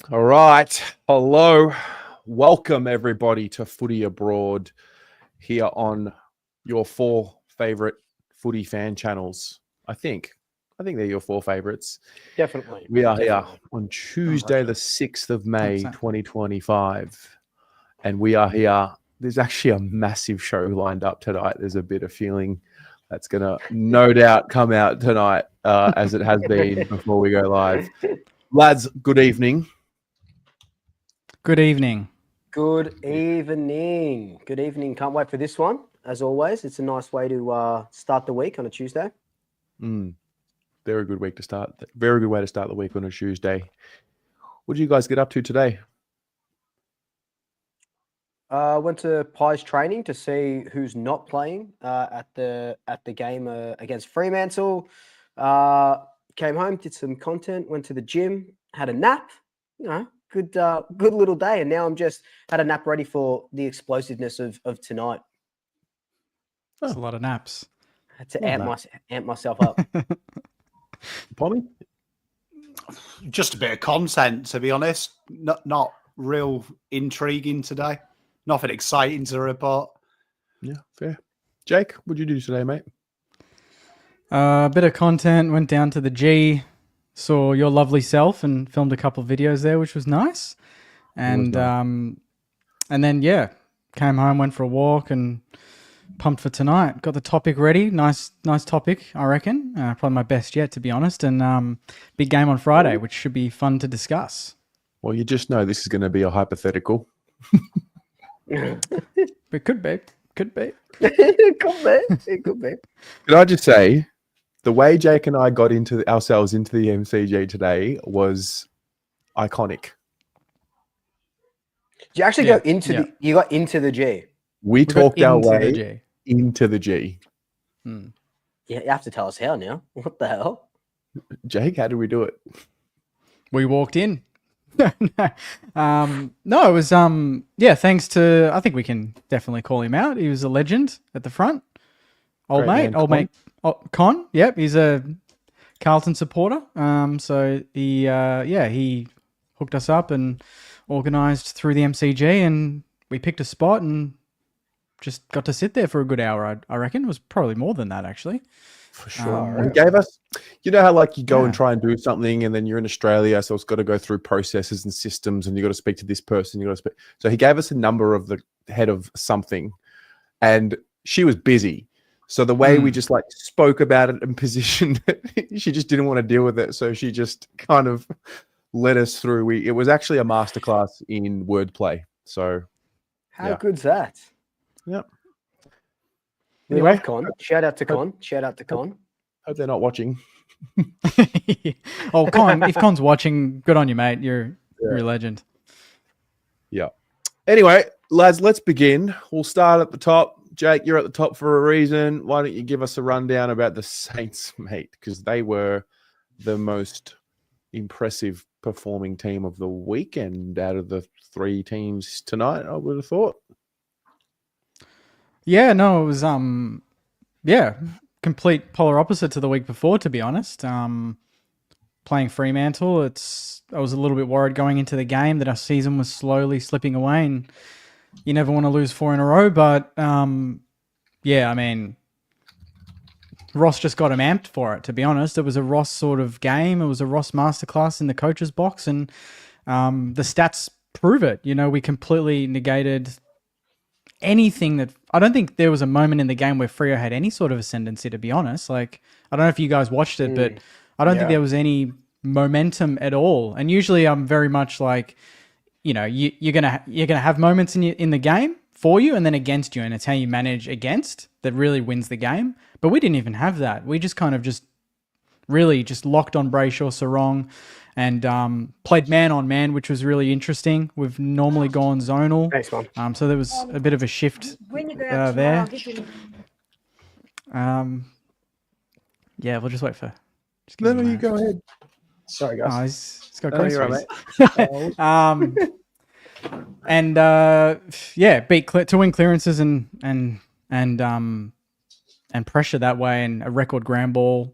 All right. Hello. Welcome, everybody, to Footy Abroad here on your four favorite footy fan channels. I think they're your four favorites. Definitely. We are here on Tuesday, the 6th of May, 2025. And we are here. There's actually a massive show lined up tonight. There's a bit of feeling that's going to no doubt come out tonight, as it has been before we go live. Lads, good evening. Good evening. Good evening. Good evening. Can't wait for this one. As always, it's a nice way to start the week on a Tuesday. Very good week to start. Very good way to start the week on a Tuesday. What did you guys get up to today? Went to Pies training to see who's not playing at the game against Fremantle. Came home, did some content, went to the gym, had a nap. You know, good little day, and now I'm just had a nap ready for the explosiveness of tonight. That's a lot of naps. Had to amp myself up. Pommy? Just a bit of content, to be honest. Not real intriguing today. Nothing exciting to report. Yeah, fair. Jake, what'd you do today, mate? A bit of content, went down to the G, saw your lovely self and filmed a couple of videos there, which was nice. And then came home, went for a walk and pumped for tonight. Got the topic ready. Nice topic, I reckon. Probably my best yet, to be honest. And big game on Friday, which should be fun to discuss. Well, you just know this is going to be a hypothetical. It could be. Could be. It could be. Can I just say, the way Jake and I got ourselves into the MCG today was iconic. Did you actually go into you got into the G? We talked our way into the G. Yeah, you have to tell us how now. What the hell? Jake, how did we do it? We walked in. No, it was thanks to, I think we can definitely call him out. He was a legend at the front. Old mate Con. Yep, he's a Carlton supporter. So he hooked us up and organised through the MCG, and we picked a spot and just got to sit there for a good hour. I reckon it was probably more than that, actually. For sure. He gave us, you know how like you go and try and do something and then you're in Australia, so it's got to go through processes and systems and you got to speak to this person. So he gave us a number of the head of something and she was busy. So the way we just like spoke about it and positioned it, she just didn't want to deal with it. So she just kind of led us through. It was actually a masterclass in wordplay. So how good's that? Yep. Anyway, Con. Shout out to Con. Hope they're not watching. Oh, Con, if Con's watching, good on you, mate. You're a legend. Yeah. Anyway, lads, let's begin. We'll start at the top. Jake, you're at the top for a reason. Why don't you give us a rundown about the Saints, mate? Because they were the most impressive performing team of the weekend out of the three teams tonight, I would have thought. Yeah, no, it was complete polar opposite to the week before, to be honest. Playing Fremantle, I was a little bit worried going into the game that our season was slowly slipping away, and you never want to lose 4 in a row. But I mean, Ross just got him amped for it, to be honest. It was a Ross sort of game. It was a Ross masterclass in the coach's box, and the stats prove it. You know, we completely negated anything that I don't think there was a moment in the game where Freo had any sort of ascendancy, to be honest. Like, I don't know if you guys watched it, but I don't think there was any momentum at all. And usually I'm very much like, you know, you're gonna have moments in the game for you and then against you, and it's how you manage against that really wins the game. But we didn't even have that. We just kind of really locked on Brayshaw, Sarong, and played man on man, which was really interesting. We've normally gone zonal. Thanks, man. So there was a bit of a shift there. We'll just wait for. No, you go ahead. Sorry, guys. Oh, he's got great right, mate. To win clearances and pressure that way, and a record ground ball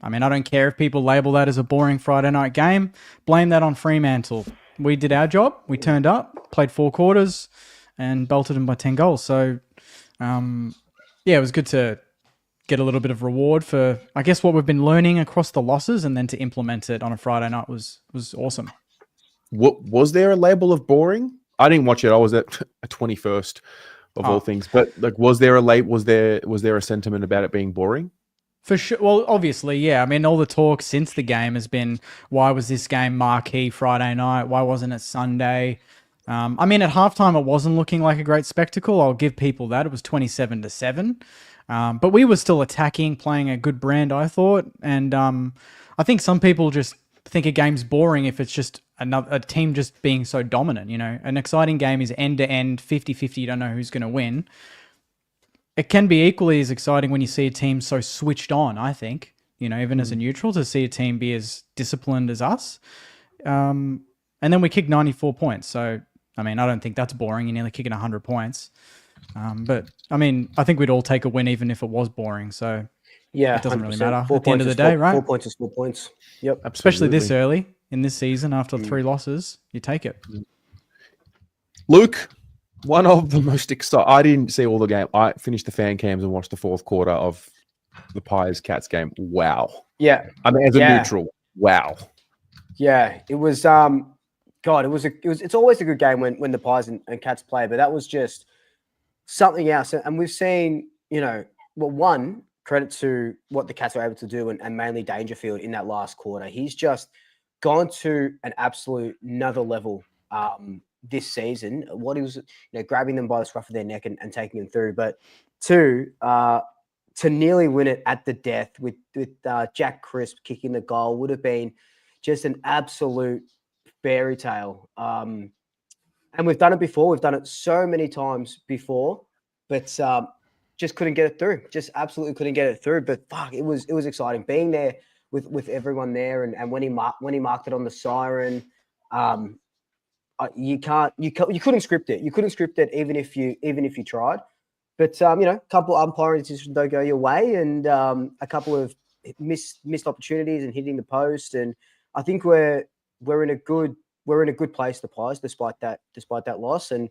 I mean, I don't care if people label that as a boring Friday night game. Blame that on Fremantle. We did our job. We turned up, played 4 quarters, and belted them by 10 goals. So, it was good to get a little bit of reward for, I guess, what we've been learning across the losses, and then to implement it on a Friday night was awesome. What was there a label of boring? I didn't watch it. I was at a 21st of all things. But like, was there a sentiment about it being boring? For sure. Well, obviously, yeah. I mean, all the talk since the game has been, why was this game marquee Friday night? Why wasn't it Sunday? I mean, at halftime, it wasn't looking like a great spectacle. I'll give people that. It was 27-7. But we were still attacking, playing a good brand, I thought. And I think some people just think a game's boring if it's just a team just being so dominant. You know, an exciting game is end-to-end, 50-50. You don't know who's going to win. It can be equally as exciting when you see a team so switched on, I think, you know, even as a neutral, to see a team be as disciplined as us. And then we kicked 94 points. So, I mean, I don't think that's boring. You're nearly kicking 100 points. But, I mean, I think we'd all take a win even if it was boring. So, yeah, it doesn't 100%. really matter at the end of the day, right? 4 points is 4 points. Yep. Especially this early in this season after 3 losses, you take it. Luke, one of the most exciting. I didn't see all the game. I finished the fan cams and watched the 4th quarter of the Pies Cats game. Wow. Yeah. I mean, as a neutral, wow. Yeah, it was. It's always a good game when the Pies and Cats play, but that was just something else. And we've seen, you know, well, one, credit to what the Cats were able to do, and mainly Dangerfield in that last quarter. He's just gone to an absolute another level this season. What he was, you know, grabbing them by the scruff of their neck and taking them through. But 2, to nearly win it at the death with Jack Crisp kicking the goal would have been just an absolute fairy tale. And we've done it before. We've done it so many times before, but just couldn't get it through. Just absolutely couldn't get it through. But fuck, it was exciting being there with everyone there. And when he marked it on the siren, you couldn't script it. You couldn't script it even if you tried. But you know, a couple of umpiring decisions don't go your way, and a couple of missed opportunities and hitting the post. And I think we're in a good place, the Pies, despite that loss. And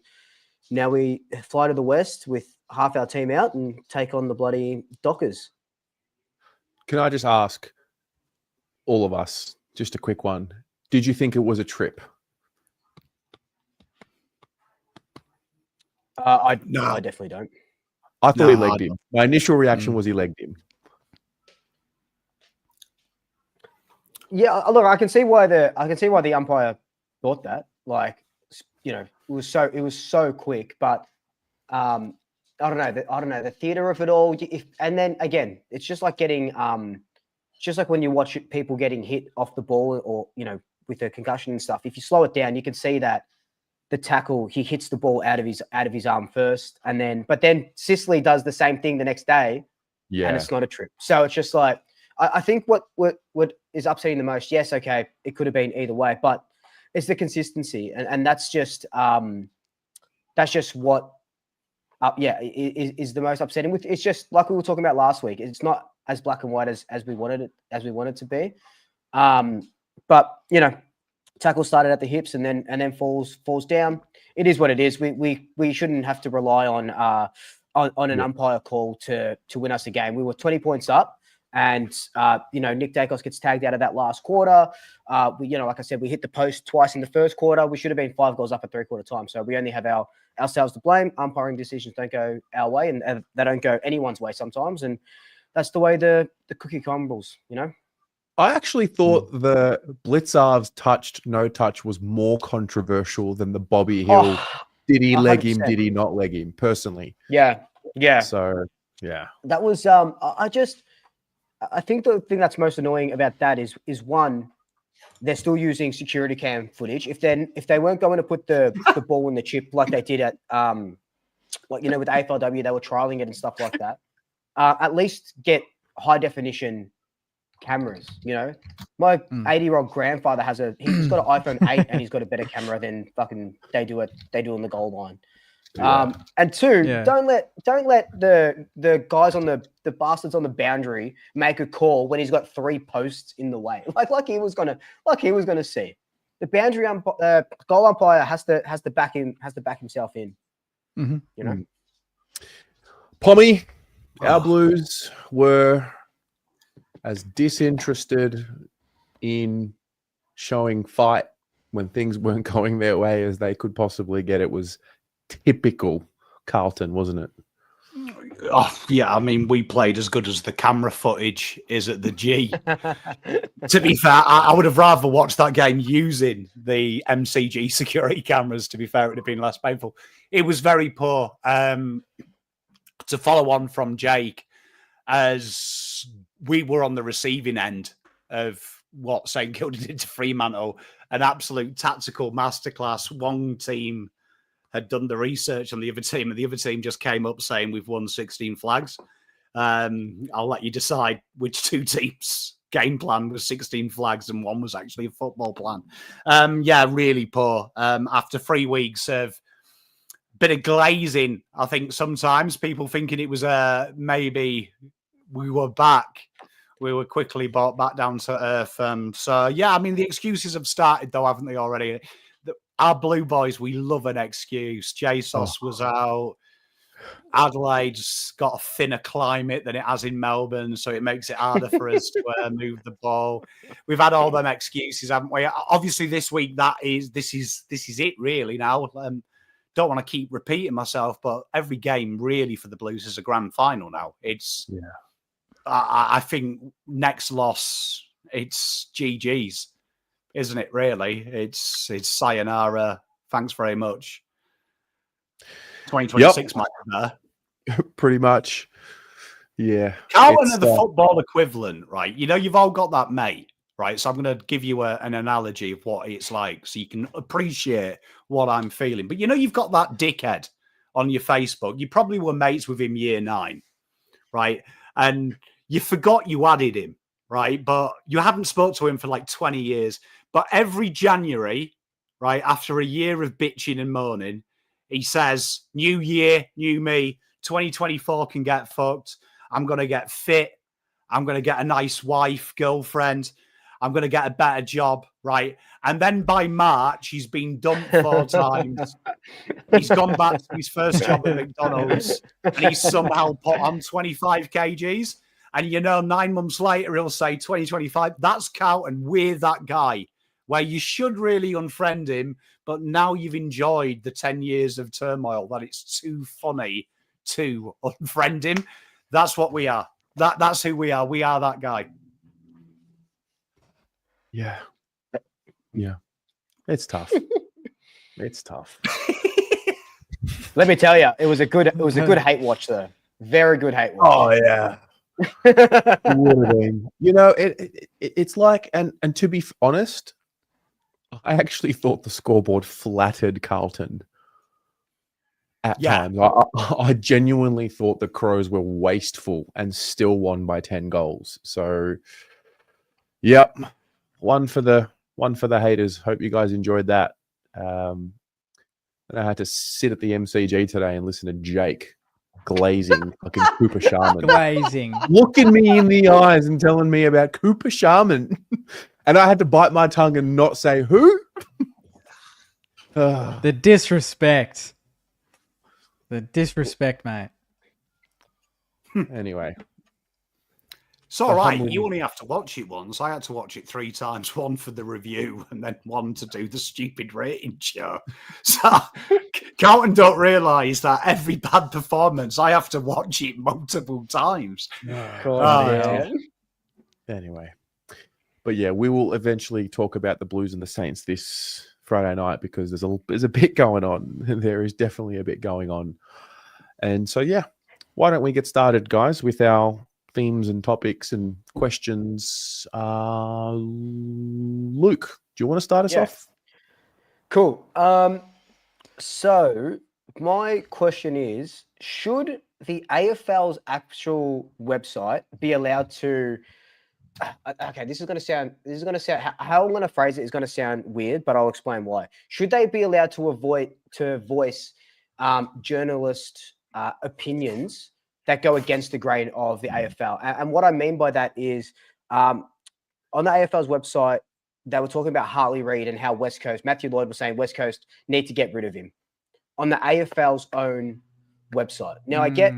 now we fly to the West with half our team out and take on the bloody Dockers. Can I just ask all of us, just a quick one? Did you think it was a trip? I definitely don't. I thought he legged him. My initial reaction was he legged him. Yeah, look, I can see why the umpire thought that. Like, you know, it was so quick, but I don't know the theater of it all. And then again, it's just like getting just like when you watch people getting hit off the ball, or you know, with a concussion and stuff. If you slow it down, you can see that the tackle, he hits the ball out of his arm first, but then Sicily does the same thing the next day, and it's not a trip. So it's just like, I think what is upsetting the most, yes, okay, it could have been either way, but it's the consistency, and that's just what is the most upsetting. It's just like we were talking about last week. It's not as black and white as we wanted it to be. But you know, tackle started at the hips and then falls down. It is what it is. We shouldn't have to rely on an umpire call to win us a game. We were 20 points up. And, you know, Nick Dacos gets tagged out of that last quarter. Like I said, we hit the post twice in the first quarter. We should have been 5 goals up at 3/4 time. So we only have ourselves to blame. Umpiring decisions don't go our way, and they don't go anyone's way sometimes. And that's the way the cookie crumbles, you know? I actually thought the Blitzarv's no touch was more controversial than the Bobby Hill. Did he 100%. Leg him? Did he not leg him? Personally. Yeah. So, yeah. That was, I think the thing that's most annoying about that is one, they're still using security cam footage. If they weren't going to put the ball in the chip like they did at with AFLW, they were trialing it and stuff like that. At least get high definition cameras. You know, my 80-year-old grandfather he's got an iPhone 8 and he's got a better camera than fucking they do on the goal line. And two, Yeah. don't let the guys on the bastards on the boundary make a call when he's got 3 posts in the way. Like he was gonna see. The boundary goal umpire has to back himself in. Mm-hmm. You know. Pommy, our Blues were as disinterested in showing fight when things weren't going their way as they could possibly get. It was typical Carlton, wasn't it? Oh, yeah. I mean, we played as good as the camera footage is at the G. To be fair, I would have rather watched that game using the MCG security cameras. To be fair, it would have been less painful. It was very poor. To follow on from Jake, as we were on the receiving end of what St Kilda did to Fremantle, an absolute tactical masterclass. One team had done the research on the other team, and the other team just came up saying we've won 16 flags. I'll let you decide which two teams' game plan was 16 flags and one was actually a football plan. Yeah, really poor. After 3 weeks of bit of glazing, I think sometimes people thinking it was maybe we were back. We were quickly brought back down to earth. So, yeah, I mean, the excuses have started, though, haven't they, already? Our Blue Boys, we love an excuse. Jesus was out. Adelaide's got a thinner climate than it has in Melbourne, so it makes it harder for us to move the ball. We've had all them excuses, haven't we? Obviously, this week, this is it, really, now. Don't want to keep repeating myself, but every game, really, for the Blues is a grand final now. It's... Yeah. I think next loss, it's GG's, isn't it? Really, it's sayonara. Thanks very much. 2026 might be there. Pretty much. Yeah. Carlton are the football equivalent, right? You know, you've all got that mate, right? So I'm going to give you an analogy of what it's like, so you can appreciate what I'm feeling. But you know, you've got that dickhead on your Facebook. You probably were mates with him year 9, right? And you forgot you added him, right? But you haven't spoke to him for like 20 years. But every January, right, after a year of bitching and moaning, he says, new year, new me, 2024 can get fucked. I'm going to get fit. I'm going to get a nice wife, girlfriend. I'm going to get a better job, right? And then by March, he's been dumped 4 times. He's gone back to his first job at McDonald's, and he's somehow put on 25 kgs. And, you know, 9 months later, he'll say 2025. That's Carlton. We're that guy where you should really unfriend him, but now you've enjoyed the 10 years of turmoil that it's too funny to unfriend him. That's what we are. That's who we are. We are that guy. Yeah. Yeah. It's tough. It's tough. Let me tell you, it was a good hate watch, though. Very good hate watch. Oh, yeah. It would have been. You know, it's like, and to be honest, I actually thought the scoreboard flattered Carlton at times. I genuinely thought the Crows were wasteful and still won by 10 goals. So, yep, one for the haters. Hope you guys enjoyed that. And I had to sit at the MCG today and listen to Jake glazing fucking Cooper Sharman. Glazing. Looking me in the eyes and telling me about Cooper Sharman. And I had to bite my tongue and not say who. The disrespect. The disrespect, mate. Anyway. It's all right. You only have to watch it once. I had to watch it 3 times, one for the review and then one to do the stupid rating show. So Carlton don't realise that every bad performance, I have to watch it multiple times. Anyway. But yeah, we will eventually talk about the Blues and the Saints this Friday night because there's a bit going on. There is definitely a bit going on. And so, yeah, why don't we get started, guys, with our themes and topics and questions. Luke, do you want to start us off? Cool. So my question is, should the AFL's actual website be allowed to... Okay, this is going to sound, how I'm going to phrase it is going to sound weird, but I'll explain why. Should they be allowed to voice journalist opinions that go against the grain of the AFL. And what I mean by that is on the AFL's website, they were talking about Hartley Reid and how West Coast, Matthew Lloyd was saying West Coast need to get rid of him on the AFL's own website. Now, I get,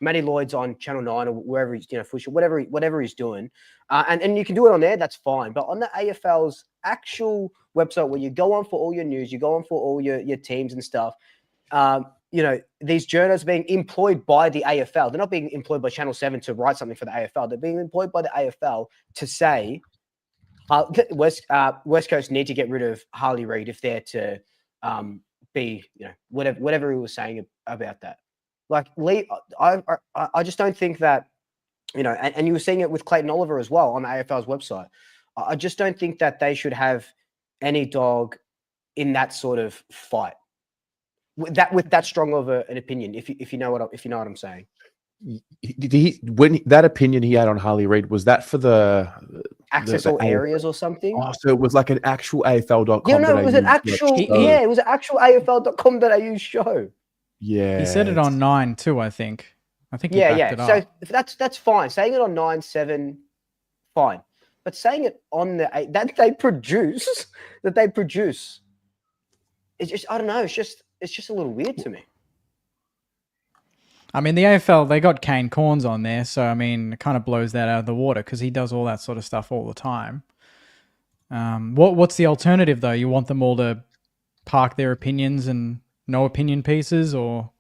Matty Lloyd's on Channel 9 or wherever he's, whatever he's doing. And you can do it on there, that's fine. But on the AFL's actual website where you go on for all your news, you go on for all your teams and stuff, these journalists are being employed by the AFL. They're not being employed by Channel 7 to write something for the AFL. They're being employed by the AFL to say West Coast need to get rid of Harley Reid if they're to be, whatever he was saying about that. Like, Lee, I just don't think that, and you were seeing it with Clayton Oliver as well on the AFL's website. I just don't think that they should have any dog in that sort of fight. With that strong of an opinion, if you know what I'm saying. When that opinion he had on Harley Reid, was that for the access all areas or something? Oh, so it was like an actual AFL.com. Yeah, no, it was an actual. Yeah, it was an actual AFL.com.au show. Yeah, he said it on 9 too. I think he backed it up. So that's fine. Saying it on 9-7, fine. But saying it on the 8 that they produce, it's just, I don't know. It's just a little weird to me. I mean, the AFL, they got Kane Corns on there, so I mean, it kind of blows that out of the water because he does all that sort of stuff all the time. What's the alternative though? You want them all to park their opinions and no opinion pieces, or?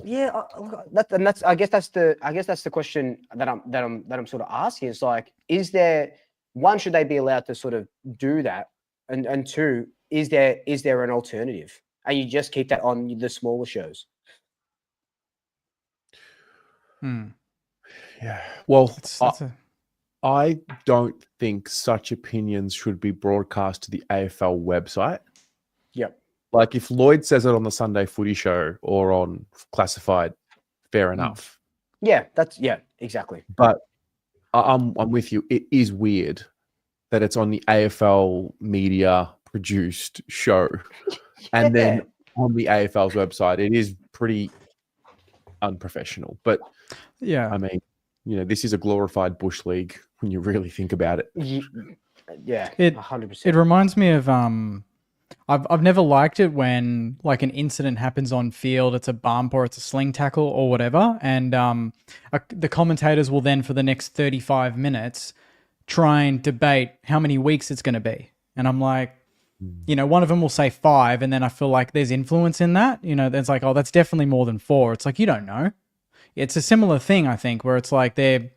Yeah, that's. I guess that's the question that I'm sort of asking. Is like, is there one? Should they be allowed to sort of do that? And two, is there an alternative? And you just keep that on the smaller shows. Yeah. Well, I don't think such opinions should be broadcast to the AFL website. Yep. Like if Lloyd says it on the Sunday Footy Show or on Classified, fair enough. Yeah, exactly. But I'm with you. It is weird that it's on the AFL media produced show, and then on the AFL's website. It is pretty unprofessional. But yeah, I mean, this is a glorified bush league when you really think about it. Yeah, 100%. It reminds me of I've never liked it when like an incident happens on field, it's a bump or it's a sling tackle or whatever, and the commentators will then for the next 35 minutes try and debate how many weeks it's going to be. And I'm like, one of them will say 5, and then I feel like there's influence in that. It's like, oh, that's definitely more than 4. It's like, you don't know. It's a similar thing, I think, where it's like they're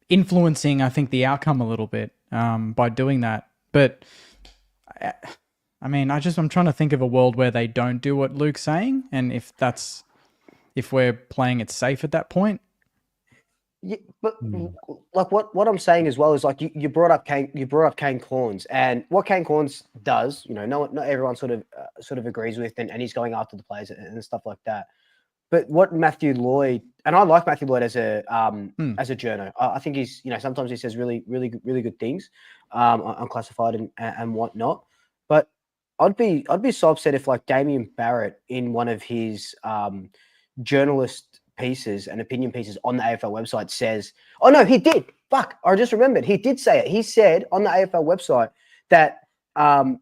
influencing, I think, the outcome a little bit by doing that. But I mean, I'm trying to think of a world where they don't do what Luke's saying, and if we're playing it safe at that point. Yeah, but like what I'm saying as well is like you brought up Kane Corns, and what Kane Corns does, not everyone sort of agrees with, and he's going after the players and stuff like that. But what Matthew Lloyd, and I like Matthew Lloyd as a journo. I think he's, sometimes he says really, really, really good things on Classified and whatnot. But I'd be so upset if like Damien Barrett in one of his journalist pieces and opinion pieces on the AFL website says, oh no, he did. Fuck, I just remembered. He did say it. He said on the AFL website that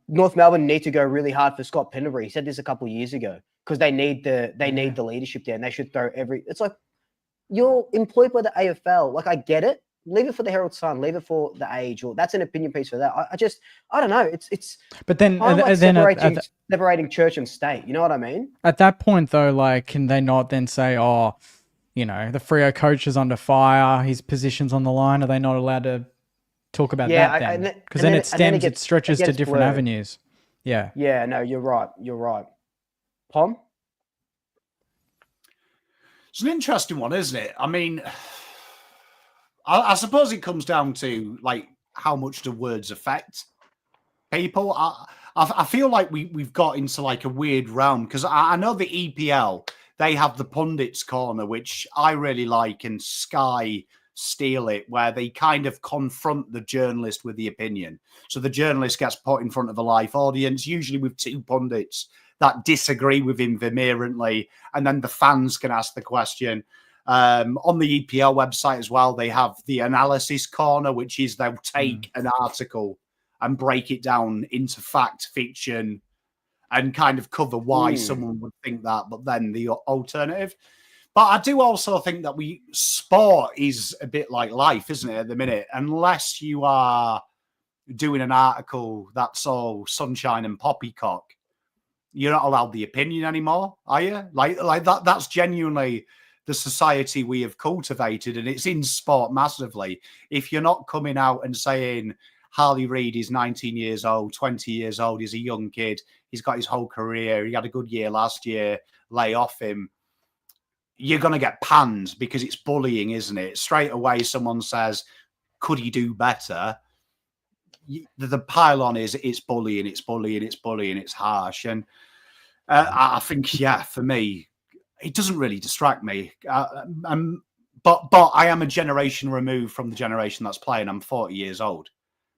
North Melbourne need to go really hard for Scott Pendlebury. He said this a couple of years ago because they need the leadership there, and they should throw it's like, you're employed by the AFL. Like, I get it. Leave it for the Herald Sun. Leave it for the Age, or that's an opinion piece for that. I don't know. It's. But then, like separating church and state. You know what I mean? At that point, though, like, can they not then say, oh, the Freo coach is under fire, his position's on the line? Are they not allowed to talk about that then? Because then it stretches to different avenues. Yeah. Yeah. No, you're right. You're right. Pom? It's an interesting one, isn't it? I mean, I suppose it comes down to like how much do words affect people. I feel like we've got into like a weird realm because I know the EPL, they have the pundits corner, which I really like, and Sky steal it, where they kind of confront the journalist with the opinion. So the journalist gets put in front of a live audience, usually with 2 pundits. that disagree with him vehemently, and then the fans can ask the question. On the EPL website as well, they have the analysis corner, which is they'll take an article and break it down into fact, fiction, and kind of cover why someone would think that, but then the alternative. But I do also think that sport is a bit like life, isn't it, at the minute? Unless you are doing an article that's all sunshine and poppycock, you're not allowed the opinion anymore, are you? Like that's genuinely the society we have cultivated, and it's in sport massively. If you're not coming out and saying Harley Reid is 19 years old, 20 years old, he's a young kid, he's got his whole career, he had a good year last year, lay off him, you're going to get panned because it's bullying, isn't it? Straight away, someone says, could he do better? The pile-on is it's bullying, it's bullying, it's bullying, it's harsh. And I think, yeah, for me, it doesn't really distract me. But I am a generation removed from the generation that's playing. I'm 40 years old.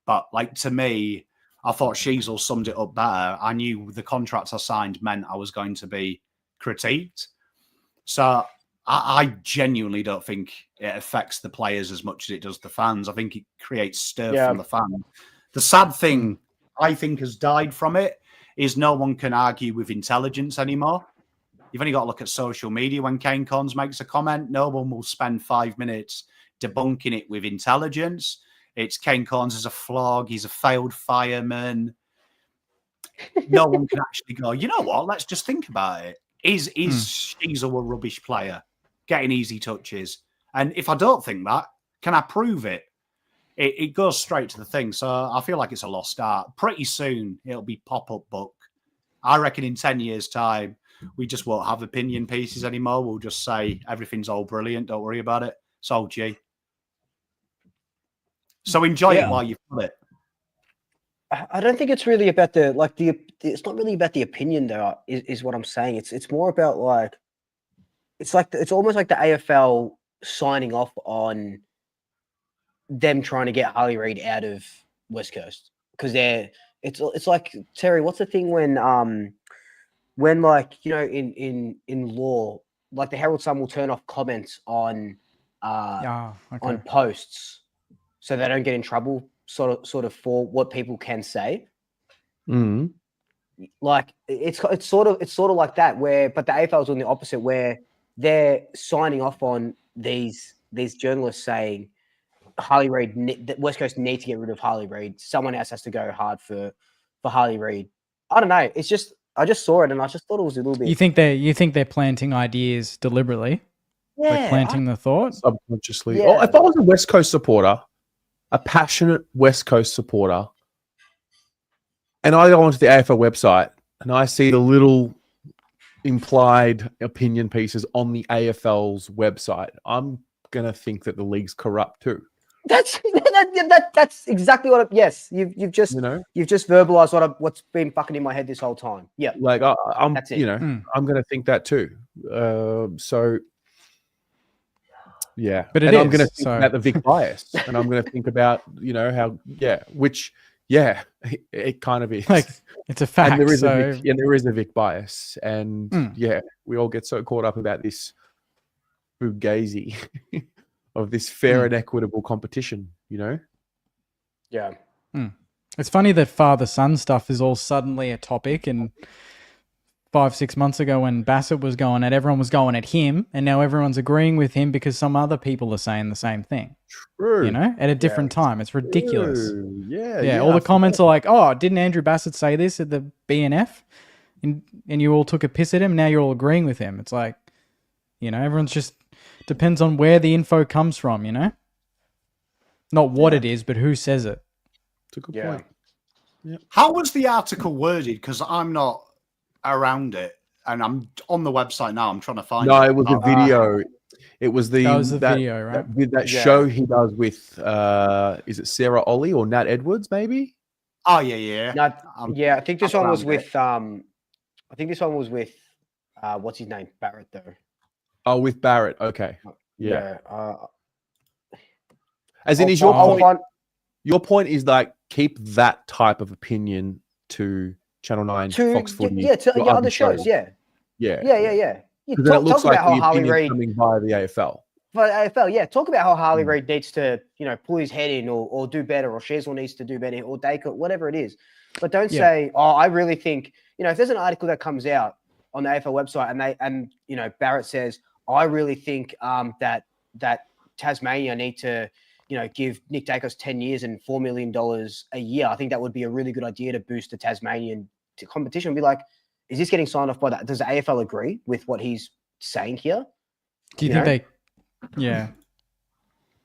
But like to me, I thought Sheasel summed it up better. I knew the contracts I signed meant I was going to be critiqued. So I genuinely don't think it affects the players as much as it does the fans. I think it creates stir from the fans. The sad thing I think has died from it is no one can argue with intelligence anymore. You've only got to look at social media. When Kane Cornes makes a comment, no one will spend 5 minutes debunking it with intelligence. It's Kane Cornes is a flog. He's a failed fireman. No one can actually go, you know what? Let's just think about it. Is Sheasel a rubbish player? Getting easy touches. And if I don't think that, can I prove it? It goes straight to the thing. So I feel like it's a lost art. Pretty soon, it'll be pop-up book. I reckon in 10 years' time, we just won't have opinion pieces anymore. We'll just say everything's all brilliant. Don't worry about it. It's all G. So enjoy it while you've got it. I don't think it's really about it's not really about the opinion though, is what I'm saying. It's more about it's almost like the AFL signing off on them trying to get Harley Reid out of West Coast. Because it's like, Terry, what's the thing when like, you know, in law, like the Herald Sun will turn off comments on on posts so they don't get in trouble sort of for what people can say. Like it's sort of like that, but the AFL is on the opposite, where they're signing off on these journalists saying Harley Reid, West Coast need to get rid of Harley Reid. Someone else has to go hard for Harley Reid. I don't know. It's just, I just saw it and I just thought it was a little bit. You think they're planting ideas deliberately? Yeah, like planting the thought subconsciously. Yeah. Oh, if I was a West Coast supporter, a passionate West Coast supporter, and I go onto the AFL website and I see the little implied opinion pieces on the AFL's website, I'm gonna think that the league's corrupt too. That's exactly what. Yes, you've just verbalized what's been fucking in my head this whole time. Yeah, like I'm that's it. I'm gonna think that too. So yeah, but I'm gonna think about the Vic bias, and I'm gonna think about how it kind of is like it's a fact. And there is so... there is a Vic bias, and we all get so caught up about this fugazi of this fair and equitable competition, Yeah. It's funny that father-son stuff is all suddenly a topic, and 5-6 months ago when Bassett was going at, everyone was going at him, and now everyone's agreeing with him because some other people are saying the same thing. True. At a different time. It's ridiculous. True. Yeah. All the comments are like, oh, didn't Andrew Bassett say this at the BNF? And you all took a piss at him, now you're all agreeing with him. It's like, everyone's just depends on where the info comes from, Not what it is, but who says it. It's a good point. Yeah. How was the article worded? Because I'm not around it, and I'm on the website now. I'm trying to find it. No, it was a video. It was the video, right? With that show he does with, is it Sarah Ollie or Nat Edwards, maybe? Oh, yeah. I think this one was with, what's his name? Barrett, though. Oh, with Barrett. Okay. Yeah. As in, your point is like, keep that type of opinion to Channel 9, to Fox Footy, your other shows. Yeah. Yeah. You Because then it looks talk like about how the Harley opinion's Reid coming via the AFL. for AFL, yeah. Talk about how Harley Reid needs to, pull his head in or do better, or Sheasel needs to do better, or Dacre, whatever it is. But don't say, I really think, if there's an article that comes out on the AFL website and Barrett says, I really think that Tasmania need to, give Nick Dacos 10 years and $4 million a year. I think that would be a really good idea to boost the Tasmanian competition. Be like, is this getting signed off by that? Does the AFL agree with what he's saying here? Do you think they? Yeah.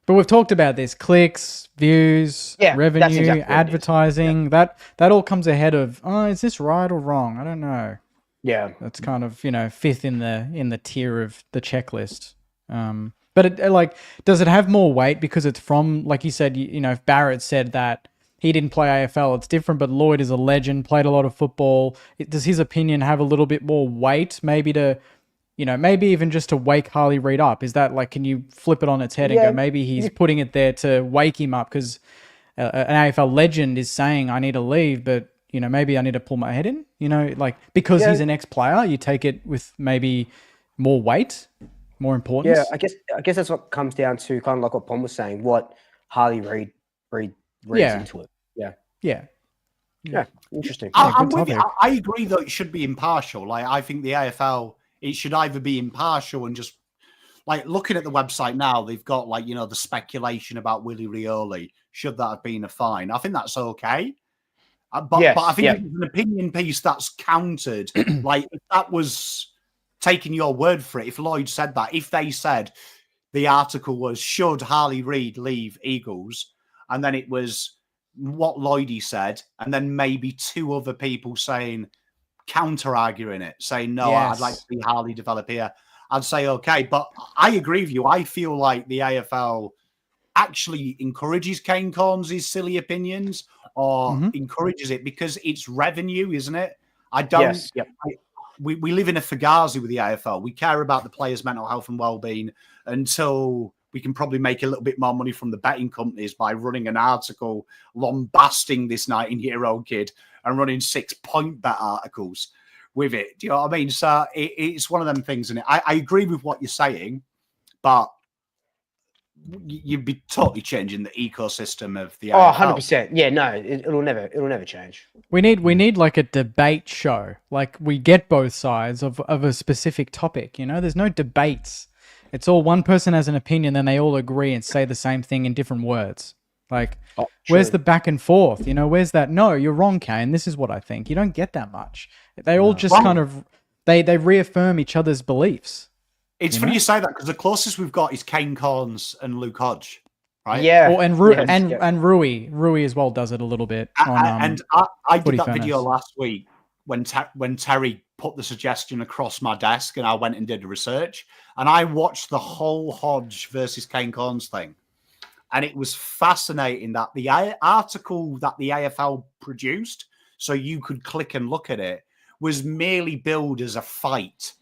But we've talked about this: clicks, views, revenue, exactly advertising. That all comes ahead of. Oh, is this right or wrong? I don't know. Yeah, that's kind of fifth in the tier of the checklist. But it, does it have more weight because it's from, like you said, if Barrett said that he didn't play AFL, it's different. But Lloyd is a legend, played a lot of football. Does his opinion have a little bit more weight? Maybe to, maybe even just to wake Harley Reid up. Is that can you flip it on its head and go, maybe he's putting it there to wake him up because an AFL legend is saying I need to leave, but maybe I need to pull my head in. Because he's an ex-player, you take it with maybe more weight, more importance. Yeah, I guess that's what comes down to kind of like what Pom was saying. What Harley Reid reads into it. Yeah. Interesting. I agree that it should be impartial. I think the AFL, it should either be impartial and just looking at the website now, they've got the speculation about Willie Rioli. Should that have been a fine? I think that's okay. But I think if it's an opinion piece that's countered, if that was taking your word for it, if Lloyd said that, if they said the article was, should Harley Reid leave Eagles? And then it was what Lloydie said, and then maybe two other people saying, counter-arguing it, saying, no, I'd like to see Harley develop here. I'd say, okay. But I agree with you. I feel like the AFL actually encourages Kane Corns' silly opinions or encourages it because it's revenue, isn't it? I don't... Yes. We live in a fugazi with the AFL. We care about the players' mental health and well-being until we can probably make a little bit more money from the betting companies by running an article lambasting this 19-year-old kid and running 6-point bet articles with it. Do you know what I mean? So it's one of them things, and I agree with what you're saying, but you'd be totally changing the ecosystem of the AFL. 100%. Yeah, no, it'll never change. We need like a debate show. We get both sides of a specific topic, There's no debates. It's all one person has an opinion, then they all agree and say the same thing in different words. Where's the back and forth? Where's that? No, you're wrong, Kane. This is what I think. You don't get that much. They all just kind of they reaffirm each other's beliefs. It's funny you say that because the closest we've got is Kane Corns and Luke Hodge, right? Yeah, and Rui as well does it a little bit. I did that video last week when Terry put the suggestion across my desk, and I went and did research, and I watched the whole Hodge versus Kane Corns thing, and it was fascinating that the article that the AFL produced, so you could click and look at it, was merely billed as a fight.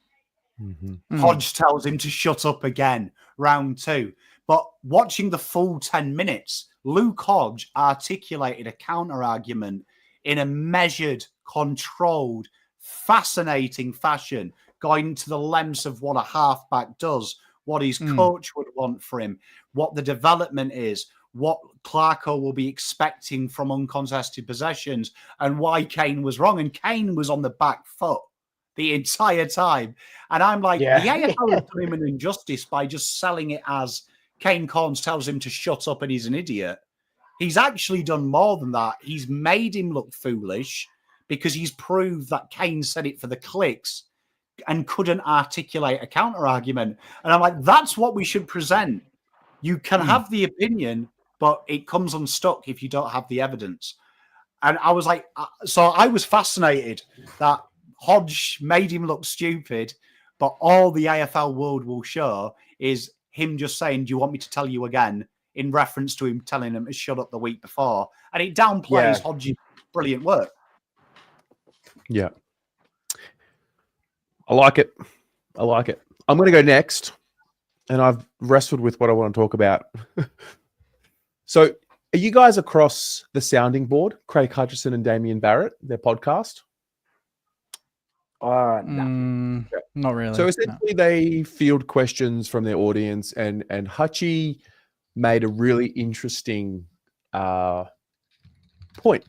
Hodge tells him to shut up again, round 2. But watching the full 10 minutes, Luke Hodge articulated a counter-argument in a measured, controlled, fascinating fashion, going to the lengths of what a halfback does, what his coach would want for him, what the development is, what Clarko will be expecting from uncontested possessions, and why Kane was wrong. And Kane was on the back foot the entire time. And I'm like, the AFL has done him an injustice by just selling it as Kane Corns tells him to shut up and he's an idiot. He's actually done more than that. He's made him look foolish because he's proved that Kane said it for the clicks and couldn't articulate a counter-argument. And I'm like, that's what we should present. You can have the opinion, but it comes unstuck if you don't have the evidence. And I was like, so I was fascinated that Hodge made him look stupid, but all the AFL world will show is him just saying, do you want me to tell you again, in reference to him telling him to shut up the week before. And it downplays Hodge's brilliant work. Yeah. I like it. I'm going to go next, and I've wrestled with what I want to talk about. So are you guys across the sounding board, Craig Hutchison and Damien Barrett, their podcast? No. Not really. So no. essentially, they field questions from their audience, and Hutchie made a really interesting point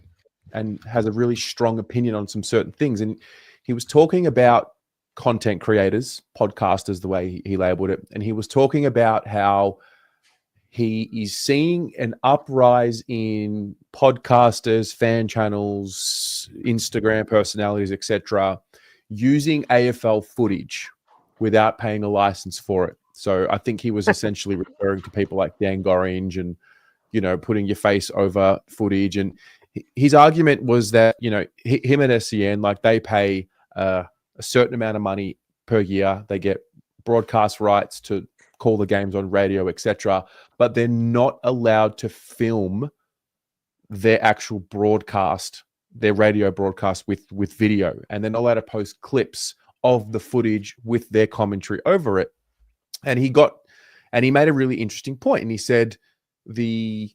and has a really strong opinion on some certain things. And he was talking about content creators, podcasters, the way he labeled it, and he was talking about how he is seeing an uprise in podcasters, fan channels, Instagram personalities, etc., using AFL footage without paying a license for it. So I think he was essentially referring to people like Dan Gorringe and, putting your face over footage. And his argument was that, him and SEN, like, they pay a certain amount of money per year. They get broadcast rights to call the games on radio, etc., but they're not allowed to film their actual broadcast, their radio broadcast with video, and they're not allowed to post clips of the footage with their commentary over it. And he made a really interesting point, and he said the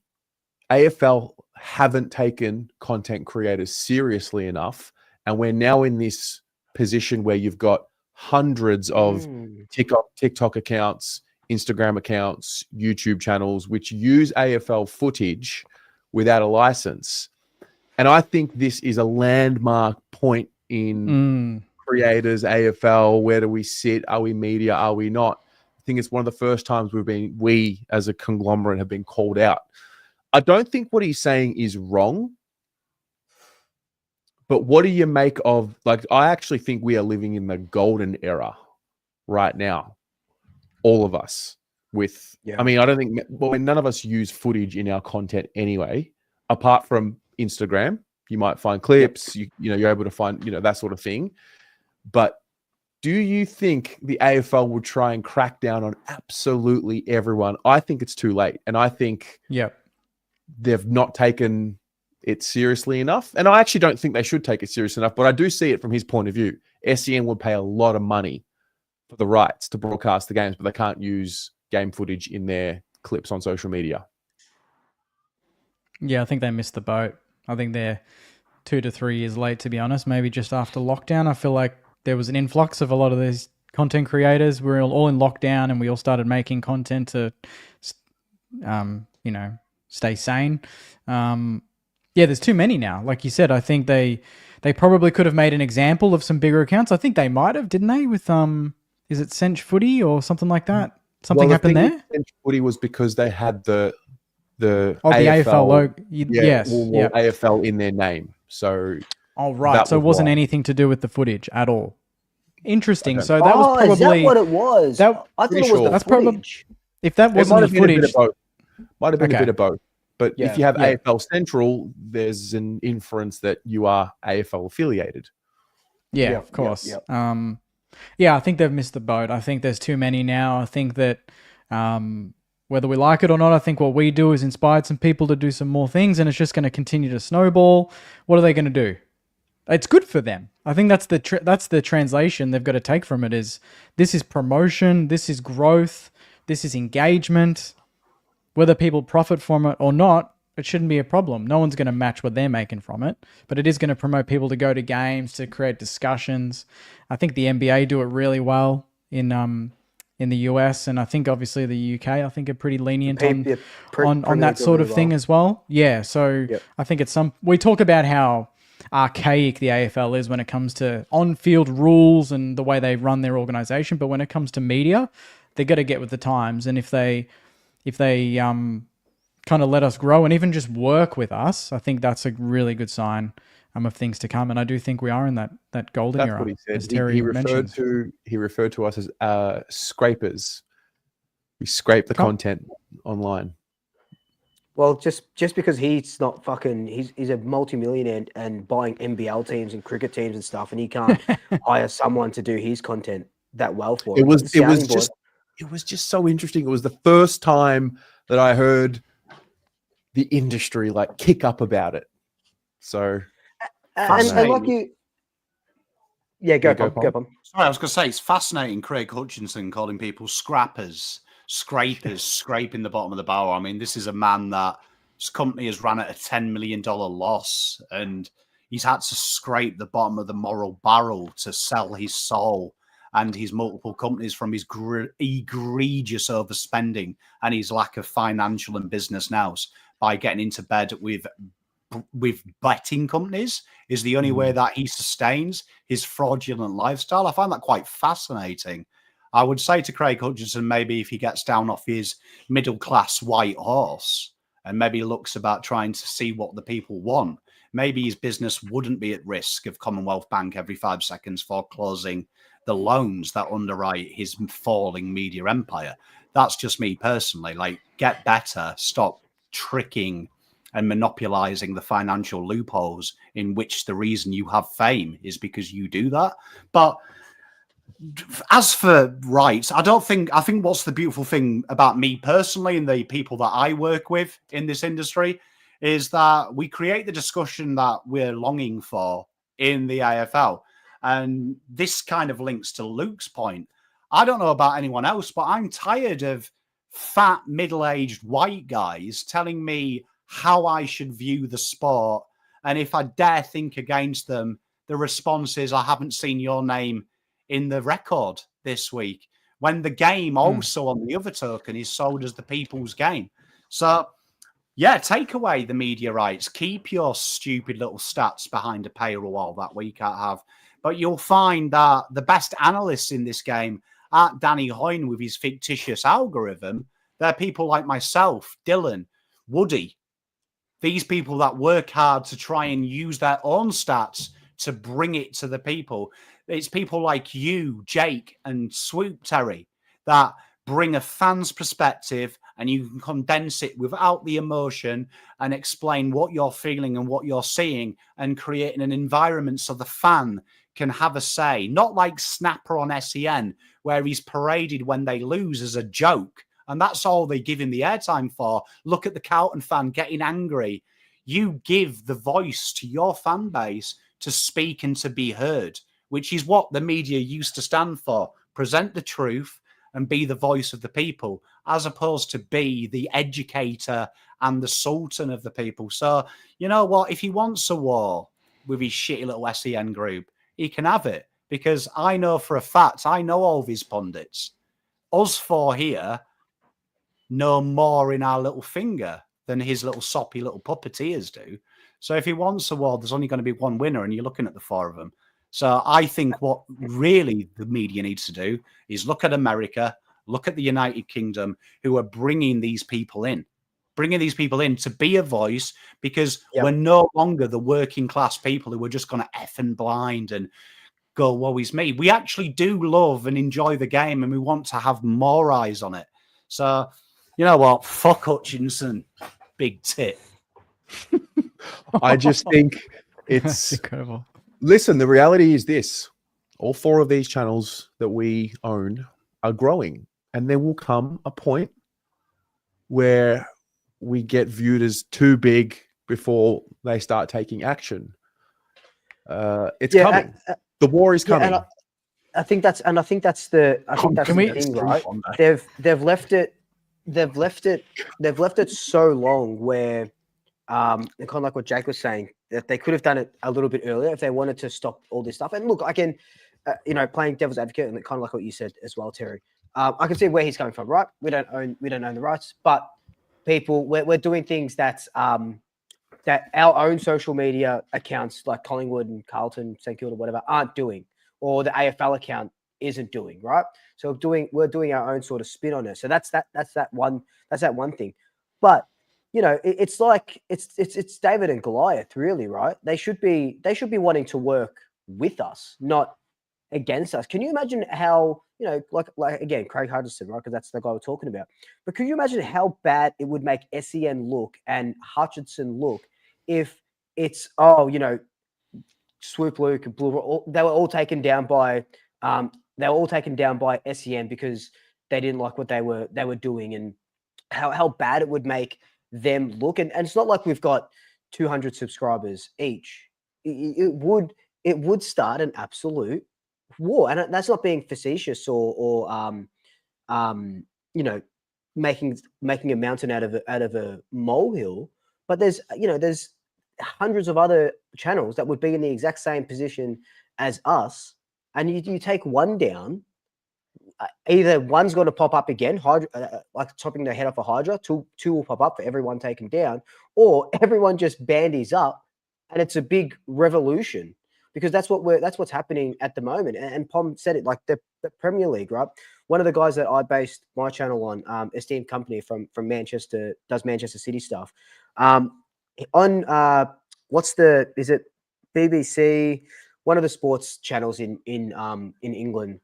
AFL haven't taken content creators seriously enough, and we're now in this position where you've got hundreds of TikTok accounts, Instagram accounts, YouTube channels, which use AFL footage without a license. And I think this is a landmark point in creators, AFL. Where do we sit? Are we media? Are we not? I think it's one of the first times we as a conglomerate have been called out. I don't think what he's saying is wrong. But what do you make of, I actually think we are living in the golden era right now. All of us I mean, I don't think, none of us use footage in our content anyway, apart from Instagram. You might find clips, you're able to find, that sort of thing. But do you think the AFL will try and crack down on absolutely everyone? I think it's too late. And I think they've not taken it seriously enough. And I actually don't think they should take it seriously enough, but I do see it from his point of view. SEN would pay a lot of money for the rights to broadcast the games, but they can't use game footage in their clips on social media. Yeah, I think they missed the boat. I think they're 2 to 3 years late, to be honest. Maybe just after lockdown. I feel like there was an influx of a lot of these content creators. We were all in lockdown and we all started making content to, stay sane. There's too many now. Like you said, I think they probably could have made an example of some bigger accounts. I think they might have, didn't they? With is it Cinch Footy or something like that? Something happened there? Cinch Footy was because they had the AFL logo. AFL in their name. So right. So it wasn't anything to do with the footage at all. Interesting. So that was probably... Is that what it was? I thought it was the footage. If that wasn't the footage... Might have been a bit of both. But if you have AFL Central, there's an inference that you are AFL affiliated. Yeah, of course. I think they've missed the boat. I think there's too many now. I think that whether we like it or not, I think what we do is inspired some people to do some more things, and it's just going to continue to snowball. What are they going to do? It's good for them. I think that's the translation they've got to take from it is this is promotion, this is growth, this is engagement. Whether people profit from it or not, it shouldn't be a problem. No one's going to match what they're making from it, but it is going to promote people to go to games, to create discussions. I think the NBA do it really well in the US, and I think obviously the UK, I think are pretty lenient on that sort of thing as well. Yeah, so I think we talk about how archaic the AFL is when it comes to on-field rules and the way they run their organization, but when it comes to media, they got to get with the times, and if they kind of let us grow and even just work with us, I think that's a really good sign of things to come. And I do think we are in that golden era. That's what he said. He referred to us as scrapers. We scrape the content online. Well, just because he's not fucking, he's a multimillionaire and buying NBL teams and cricket teams and stuff, and he can't hire someone to do his content that well for him. It was just so interesting. It was the first time that I heard the industry kick up about it. So, and like you, go on. Sorry, I was going to say it's fascinating. Craig Hutchinson calling people scrappers, scraping the bottom of the barrel. I mean, this is a man that his company has ran at a $10 million loss, and He's had to scrape the bottom of the moral barrel to sell his soul and his multiple companies from his egregious overspending and his lack of financial and business nous by getting into bed with betting companies is the only way that he sustains his fraudulent lifestyle. I find that quite fascinating. I would say to Craig Hutchinson, maybe if he gets down off his middle-class white horse and maybe looks about trying to see what the people want, maybe his business wouldn't be at risk of Commonwealth Bank every 5 seconds foreclosing the loans that underwrite his falling media empire. That's just me personally. Like, get better, stop tricking and monopolizing the financial loopholes in which the reason you have fame is because you do that. But as for rights, I think what's the beautiful thing about me personally and the people that I work with in this industry is that we create the discussion that we're longing for in the AFL. And this kind of links to Luke's point. I don't know about anyone else, but I'm tired of fat, middle-aged white guys telling me how I should view the sport. And if I dare think against them, the response is, I haven't seen your name in the record this week. When the game also, on the other token, is sold as the people's game. So, yeah, take away the media rights. Keep your stupid little stats behind a paywall that we can't have. But you'll find that the best analysts in this game aren't Danny Hoyne with his fictitious algorithm. They're people like myself, Dylan, Woody. These people that work hard to try and use their own stats to bring it to the people. It's people like you, Jake, and Swoop Terry that bring a fan's perspective and you can condense it without the emotion and explain what you're feeling and what you're seeing and creating an environment so the fan can have a say. Not like Snapper on SEN, where he's paraded when they lose as a joke. And that's all they give him the airtime for. Look at the Carlton fan getting angry. You give the voice to your fan base to speak and to be heard, which is what the media used to stand for. Present the truth and be the voice of the people, as opposed to be the educator and the sultan of the people. So, you know what? If he wants a war with his shitty little SEN group, he can have it. Because I know for a fact, I know all of his pundits. Us four here know more in our little finger than his little soppy little puppeteers do. So if he wants a war, there's only going to be one winner, and you're looking at the four of them. So I think what really the media needs to do is look at America, look at the United Kingdom, who are bringing these people in to be a voice, because we're no longer the working class people who are just going to F and blind and go, woe is me. We actually do love and enjoy the game, and we want to have more eyes on it. So, you know what? Fuck Hutchinson, big tit. I just think it's incredible. Listen, the reality is this. All four of these channels that we own are growing, and there will come a point where we get viewed as too big before they start taking action. It's coming. The war is coming. And I think that's the thing, right? They've left it so long where and kind of like what Jake was saying, that they could have done it a little bit earlier if they wanted to stop all this stuff. And look, I can, playing devil's advocate, and kind of like what you said as well, Terry. I can see where he's coming from. Right, we don't own the rights, but people, we're doing things that our own social media accounts like Collingwood and Carlton, St Kilda, whatever, aren't doing, or the AFL account isn't doing. Right, so we're doing our own sort of spin on it. So that's that one thing, but. It's like it's David and Goliath, really, right? They should be wanting to work with us, not against us. Can you imagine how, like again, Craig Hutchinson, right? Because that's the guy we're talking about. But can you imagine how bad it would make SEN look and Hutchinson look if it's Swoop Luke and Blue, they were all taken down by SEN because they didn't like what they were doing, and how bad it would make them look. And it's not like we've got 200 subscribers each. It would start an absolute war, and that's not being facetious or making a mountain out of a molehill. But there's hundreds of other channels that would be in the exact same position as us, and you take one down. Either one's going to pop up again, like chopping their head off a hydra. Two will pop up for everyone taken down, or everyone just bandies up, and it's a big revolution, because that's what's happening at the moment. And Pom said it, like the Premier League, right? One of the guys that I based my channel on, esteemed company from Manchester, does Manchester City stuff. On is it BBC? One of the sports channels in England.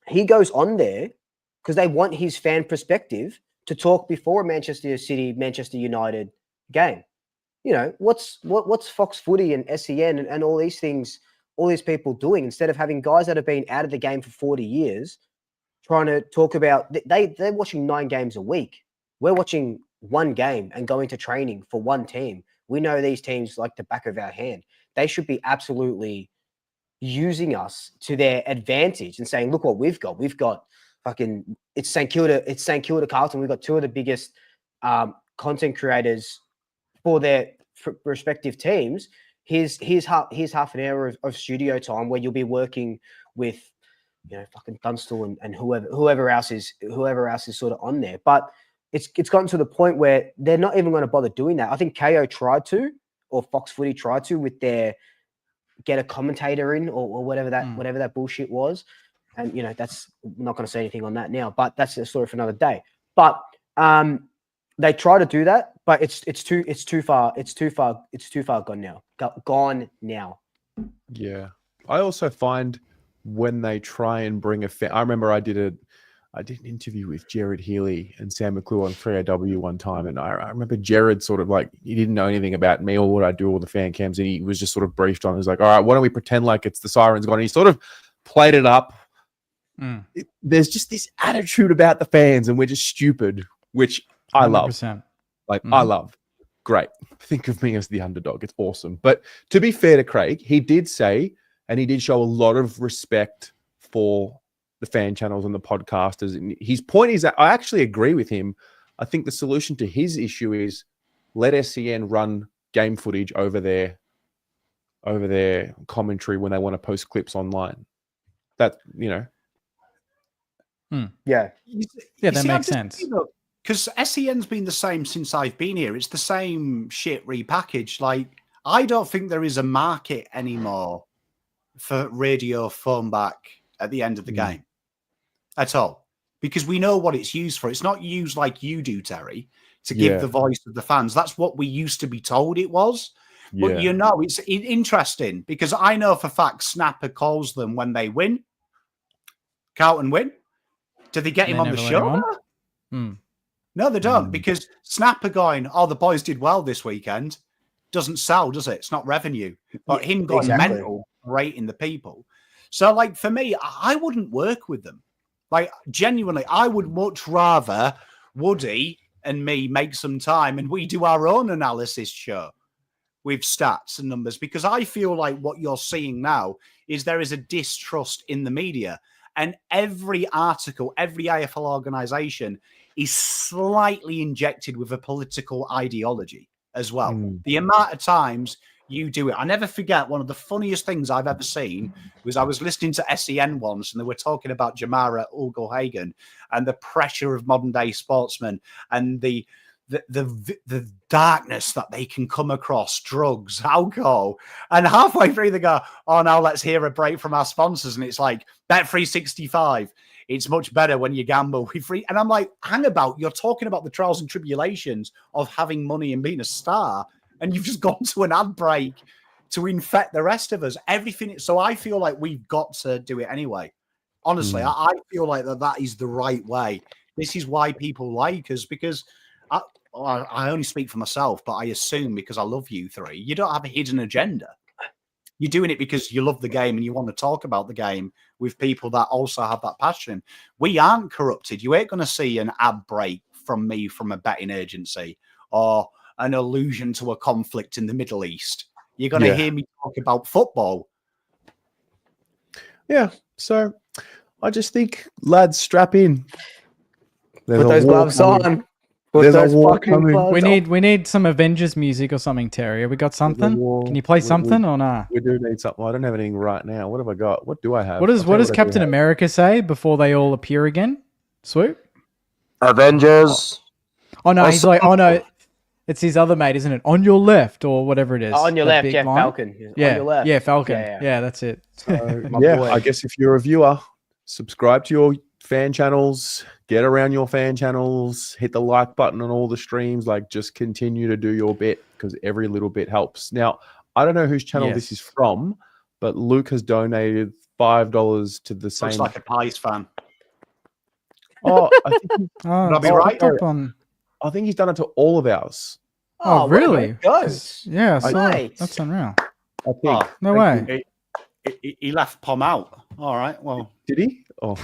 He goes on there because they want his fan perspective to talk before a Manchester City, Manchester United game. You know, what's Fox Footy and SEN and all these things, all these people doing, instead of having guys that have been out of the game for 40 years trying to talk about, they're watching 9 games a week. We're watching one game and going to training for one team. We know these teams like the back of our hand. They should be absolutely using us to their advantage and saying, look what we've got. We've got fucking, it's St Kilda, Carlton. We've got 2 of the biggest content creators for their respective teams. Here's half an hour of studio time where you'll be working with, you know, fucking Dunstall and whoever else is sort of on there. But it's gotten to the point where they're not even going to bother doing that. I think KO tried to, or Fox Footy tried to, with their get a commentator in or whatever that bullshit was. And, you know, that's I'm not going to say anything on that now, but that's a story for another day. But they try to do that, but it's too far gone now. Yeah. I also find when they try and bring I remember I did an interview with Jared Healy and Sam McClure on 3AW one time, and I remember Jared sort of like, he didn't know anything about me or what I do, all the fan cams, and he was just sort of briefed on. He was like, all right, why don't we pretend like it's the siren's gone? And he sort of played it up. There's just this attitude about the fans, and we're just stupid, which I 100%. Love. Like, I love. Great. Think of me as the underdog. It's awesome. But to be fair to Craig, he did say, and he did show a lot of respect for the fan channels and the podcasters. And his point is that I actually agree with him. I think the solution to his issue is let SEN run game footage over their commentary when they want to post clips online. That, you know. Yeah. That makes sense. Because SEN's been the same since I've been here. It's the same shit repackaged. Like, I don't think there is a market anymore for radio phone back at the end of the game at all, because we know what it's used for. It's not used like you do, Terry, to give the voice of the fans. That's what we used to be told it was. But, you know, it's interesting because I know for a fact Snapper calls them when they win. Carlton win. Do they get him on the show? No, they don't, because Snapper going, oh, the boys did well this weekend, doesn't sell, does it? It's not revenue. But him going mental, rating the people. So, like, for me, I wouldn't work with them. Like, genuinely, I would much rather Woody and me make some time and we do our own analysis show with stats and numbers, because I feel like what you're seeing now is there is a distrust in the media. And every article, every AFL organisation is slightly injected with a political ideology as well. The amount of times you do it. I never forget, one of the funniest things I've ever seen was I was listening to SEN once and they were talking about Jamara Ugle-Hagan and the pressure of modern day sportsmen and the darkness that they can come across, drugs, alcohol. And halfway through they go, oh, now let's hear a break from our sponsors. And it's like, Bet365. It's much better when you gamble with free. And I'm like, hang about, you're talking about the trials and tribulations of having money and being a star, and you've just gone to an ad break to infect the rest of us. Everything. So I feel like we've got to do it anyway. Honestly, I feel like that is the right way. This is why people like us, because I only speak for myself, but I assume because I love you three, you don't have a hidden agenda. You're doing it because you love the game and you want to talk about the game with people that also have that passion. We aren't corrupted. You ain't going to see an ad break from me from a betting agency or an allusion to a conflict in the Middle East. You're going to hear me talk about football. Yeah. So I just think, lads, strap in. Put those gloves on. Put There's a those war fucking coming. gloves We need some Avengers music or something, Terry. Have we got something? war. Can you play We- something or not? We do need something. I don't have anything right now. What have I got? What do I have? What does I'll tell you I do Captain have. America say before they all appear again? Swoop? Avengers. Oh no, he's Also- like, oh no, it's his other mate, isn't it? On your left or whatever it is. On your that left, big yeah, line. Falcon. Yeah, On your left. yeah, Falcon. Yeah, Yeah, that's it. My Yeah, boy. I guess if you're a viewer, subscribe to your fan channels, get around your fan channels, hit the like button on all the streams, like just continue to do your bit because every little bit helps. Now, I don't know whose channel this is Yes. from, but Luke has donated $5 to the same. Looks like a Pies fan. Oh, I think, Oh, Would I be it's right? popped up on. I think he's done it to all of ours. Oh, where really? it goes. Yeah, I saw it. Nice. That's unreal. I think. Oh, No Thank way. he left Pom out. All right. Well, Did he? Oh,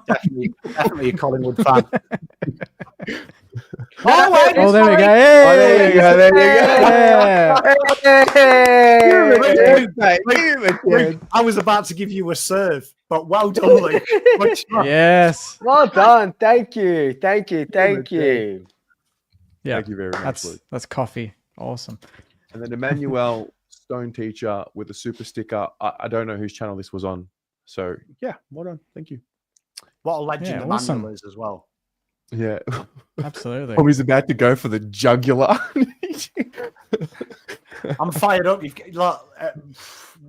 definitely a Collingwood fan. Oh, there we go. there you go. There you go. Yeah. I was about to give you a serve, but well done, Luke. Much love. Yes. Well done. Thank you. Thank you. Thank you. Yeah. Thank you very much, Luke. That's coffee. Awesome. And then Emmanuel Stone Teacher with a super sticker. I don't know whose channel this was on. So yeah, well done. Thank you. What a legend Yeah, Emmanuel awesome. is as well. Yeah. Absolutely. Oh, he's about to go for the jugular. I'm fired up. Look,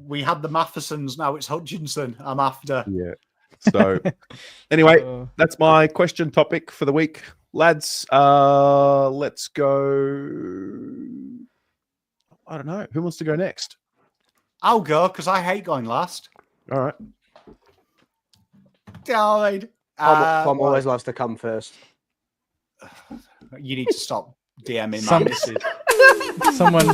we had the Mathesons, now it's Hutchinson. I'm after. Yeah. So anyway, Uh, that's my question topic for the week. Lads, let's go. I don't know. Who wants to go next? I'll go because I hate going last. All right. Died. Tom always loves to come first. You need to stop DMing Some- me. This is- someone.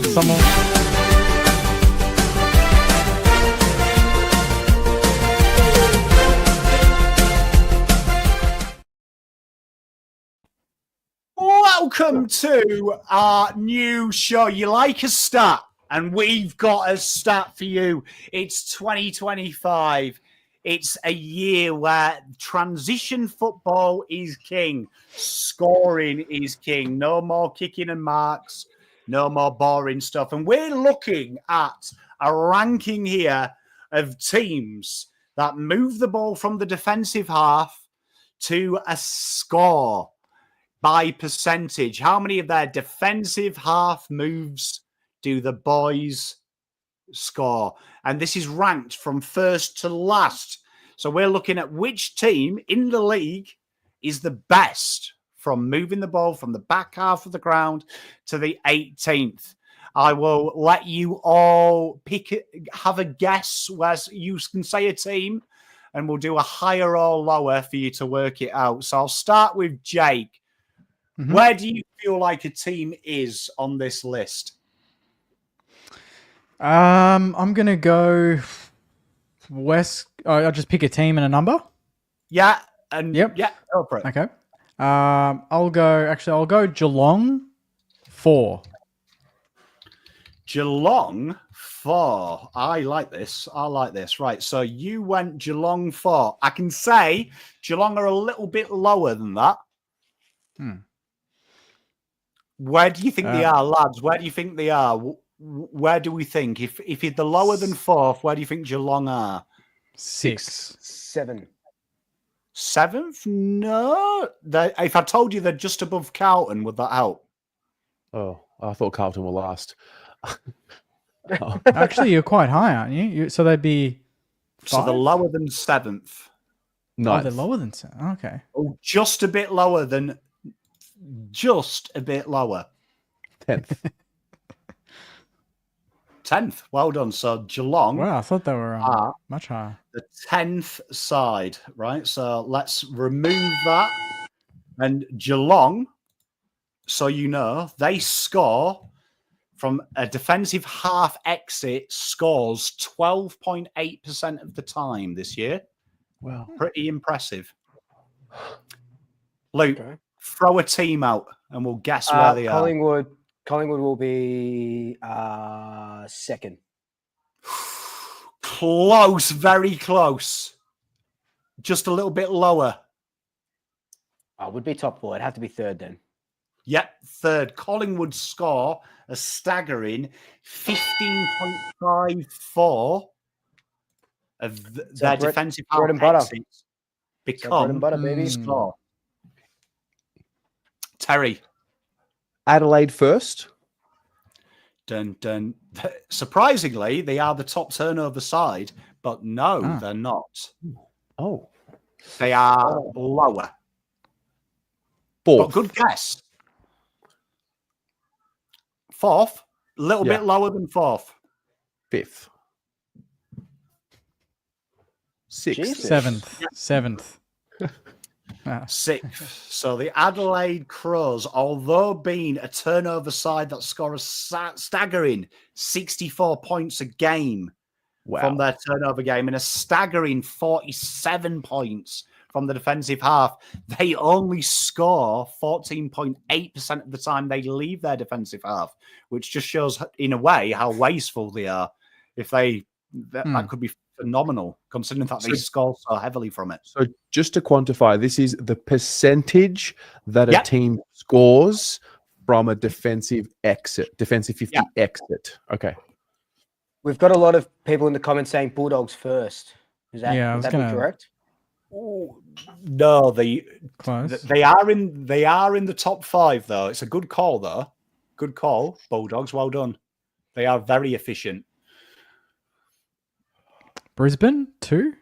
Welcome to our new show. You like a stat, and we've got a stat for you. It's 2025. It's a year where transition football is king. Scoring is king. No more kicking and marks. No more boring stuff. And we're looking at a ranking here of teams that move the ball from the defensive half to a score by percentage. How many of their defensive half moves do the boys score? And this is ranked from first to last. So we're looking at which team in the league is the best from moving the ball from the back half of the ground to the 18th. I will let you all have a guess where you can say a team, and we'll do a higher or lower for you to work it out. So I'll start with Jake. Mhm. Where do you feel like a team is on this list? I'm gonna go West. I'll just pick a team and a number. Yeah, and Yep. yeah, go for it. Okay. I'll go Geelong 4. Geelong 4. I like this. Right. So you went Geelong 4. I can say Geelong are a little bit lower than that. Where do you think they are, lads? Where do you think they are? Where do we think? If they're lower than 4th, where do you think Geelong are? 6. 7. 7th? No. If I told you they're just above Carlton, would that help? Oh, I thought Carlton were last. Oh, Actually, you're quite high, aren't you? So they'd be. So they're 5? lower than 7th. Oh, ninth. they're lower than 7. Okay. Oh, just a bit lower than. Just a bit lower. 10th. 10th. Well done. So Geelong Wow, I thought they were are much higher. the 10th side, right? So let's remove that. And Geelong, so you know, they score from a defensive half exit, scores 12.8% of the time this year. Wow. Pretty impressive. Luke, Okay. throw a team out and we'll guess where they are. Collingwood will be second. Close, very close. Just a little bit lower. Would be top 4. It'd have to be third then. Yep, third. Collingwood score a staggering 15.54 of their defensive half bread and butter. exits Bread and become butter, baby. score. Terry. Adelaide first. Dun, dun. Surprisingly, they are the top turnover side, but no, they're not. Oh. They are lower. Fourth. But good guess. Fourth, a little bit lower than fourth. Fifth. Sixth. Jesus. Seventh. Sixth. So the Adelaide Crows, although being a turnover side that score a staggering 64 points a game from their turnover game and a staggering 47 points from the defensive half, they only score 14.8% of the time they leave their defensive half, which just shows in a way how wasteful they are. If they that could be phenomenal, considering that they score so heavily from it. So just to quantify, this is the percentage that a team scores from a defensive 50 exit. Okay. We've got a lot of people in the comments saying Bulldogs first. Is that, would that be correct? Ooh, no, Close. they are in the top 5 though. It's a good call though. Good call, Bulldogs. Well done. They are very efficient. Brisbane 2.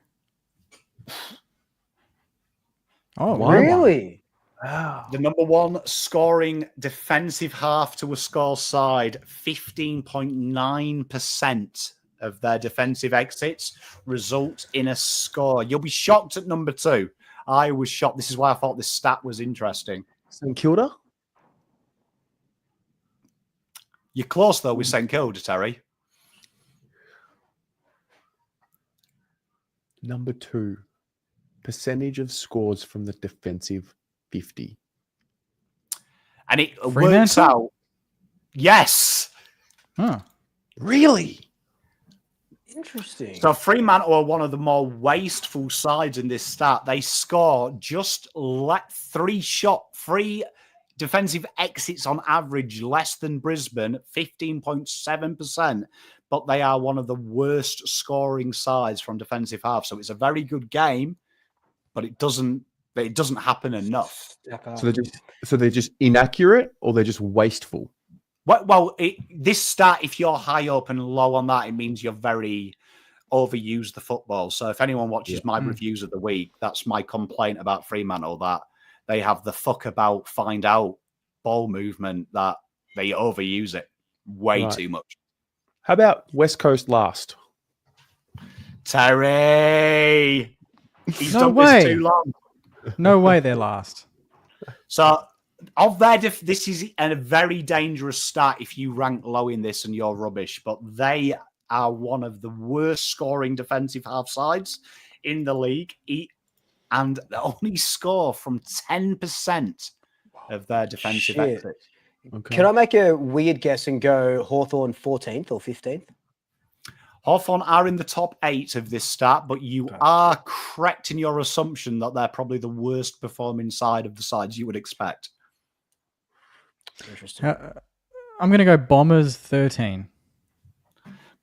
Oh, really? Wow. The number 1 scoring defensive half to a score side, 15.9% of their defensive exits result in a score. You'll be shocked at number 2. I was shocked. This is why I thought this stat was interesting. St Kilda? You're close, though, with St Kilda, Terry. Number 2. Percentage of scores from the defensive 50. And it works out. Yes. Huh. Really? Interesting. So Fremantle are one of the more wasteful sides in this stat. They score just 3 defensive exits on average, less than Brisbane, 15.7%. But they are one of the worst scoring sides from defensive half. So it's a very good game, but it doesn't happen enough. So they're just inaccurate, or they're just wasteful. Well, this stat, if you're high up and low on that, it means you're very overused the football. So if anyone watches my reviews of the week, that's my complaint about Fremantle, that they have the fuck about, find out ball movement, that they overuse it way too much. How about West Coast last? Terry! He's No done way. this too long. No way they're last. So of their this is a very dangerous stat if you rank low in this and you're rubbish, but they are one of the worst scoring defensive half sides in the league, and they only score from 10% of their defensive exits. Okay. Can I make a weird guess and go Hawthorn 14th or 15th? Hawthorn are in the top 8 of this stat, but you are correct in your assumption that they're probably the worst performing side of the sides you would expect. Interesting. I'm going to go Bombers 13.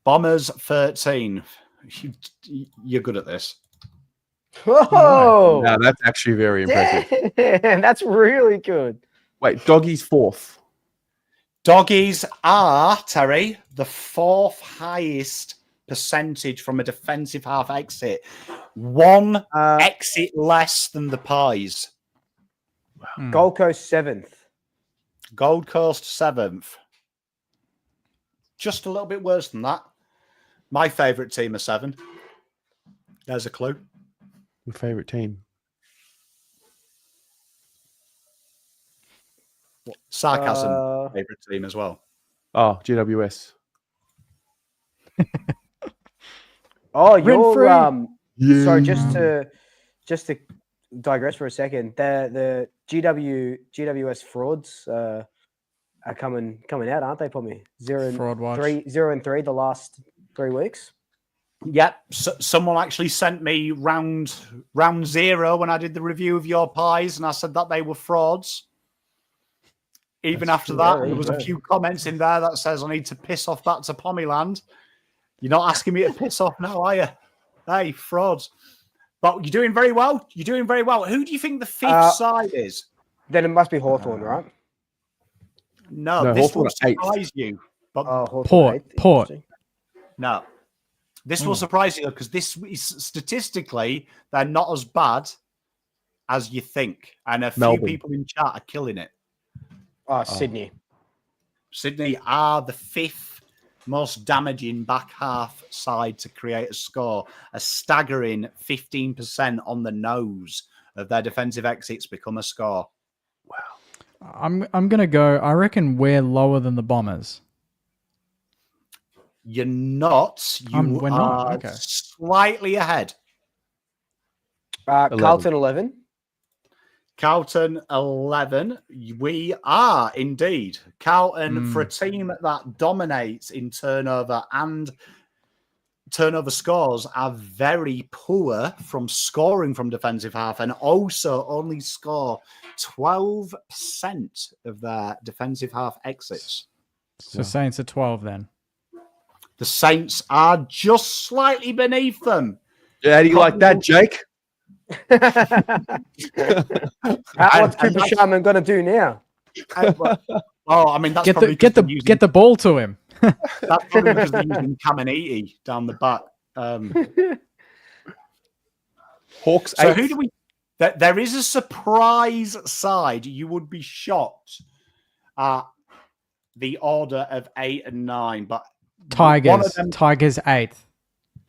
Bombers 13. You're good at this. Whoa! Now that's actually very impressive. Damn, that's really good. Wait, Doggies 4th. Doggies are, Terry, the 4th highest percentage from a defensive half exit. 1 exit less than the Pies. Gold Coast 7th. Gold Coast 7th. Just a little bit worse than that. My favourite team are 7. There's a clue. Your favourite team? Sarcasm. Favourite team as well. Oh, GWS. Oh, you're sorry, Yeah. just to digress for a second. The GWS frauds are coming out, aren't they, Pommy? Fraud watch. 0-3 the last 3 weeks. Yep. So someone actually sent me round 0 when I did the review of your Pies, and I said that they were frauds. Even That's after true. that, Yeah, there was a yeah. few comments in there that says I need to piss off back to Pommyland. You're not asking me to piss off now, are you? Hey, frauds. But you're doing very well. You're doing very well. Who do you think the fifth side is? Then it must be Hawthorn, right? No, No, this will Hawthorn are eighth. surprise you. But Hawthorn Port. eighth. Port. Interesting. no, this will surprise you because this is statistically they're not as bad as you think, and a few Melbourne. people in chat are killing it. Sydney. Sydney are the fifth most damaging back half side to create a score. A staggering 15% on the nose of their defensive exits become a score. I'm gonna go. I reckon we're lower than the Bombers. You're not. We're not, are okay. slightly ahead. 11. Carlton 11. Carlton 11. We are indeed. Carlton, for a team that dominates in turnover and turnover scores, are very poor from scoring from defensive half and also only score 12% of their defensive half exits. So Saints are 12 then. The Saints are just slightly beneath them. Yeah, how do you like that, Jake? What's Cooper Sharman going to do now? Oh, I mean, that's Get probably get the ball to him. that's probably because they're using Caminiti down the back. Hawks So eighth. who do we? There is a surprise side. You would be shocked at the order of 8 and 9, but one of Tigers. them, Tigers 8th.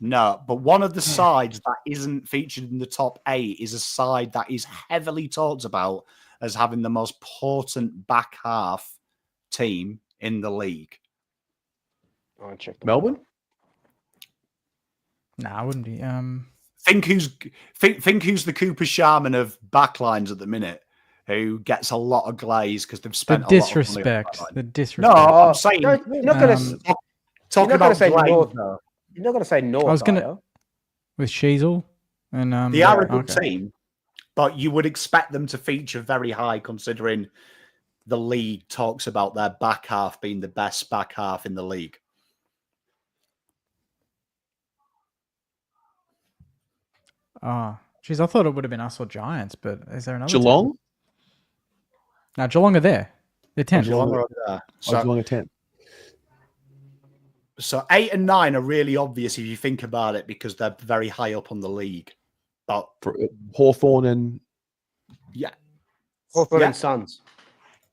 no, but one of the sides that isn't featured in the top 8 is a side that is heavily talked about as having the most potent back half team in the league. I'll check them Melbourne? Nah, I wouldn't be. Think who's the Cooper Sharman of backlines at the minute, who gets a lot of glaze because they've The spent a lot of money on disrespect. backline. The disrespect. No, I'm saying You're not going to talking not gonna about say glaze. North. though. you're not going to say North. I was gonna- are you? With Sheasel and They are a good okay. team, but you would expect them to feature very high, considering the league talks about their back half being the best back half in the league. Geez, I thought it would have been us or Giants, but is there another Geelong? team? No, Geelong are there. They're 10. Geelong are over there. Geelong at 10th. So 8 and 9 are really obvious if you think about it because they're very high up on the league. But Hawthorn and yeah, Hawthorn Yeah. and Suns.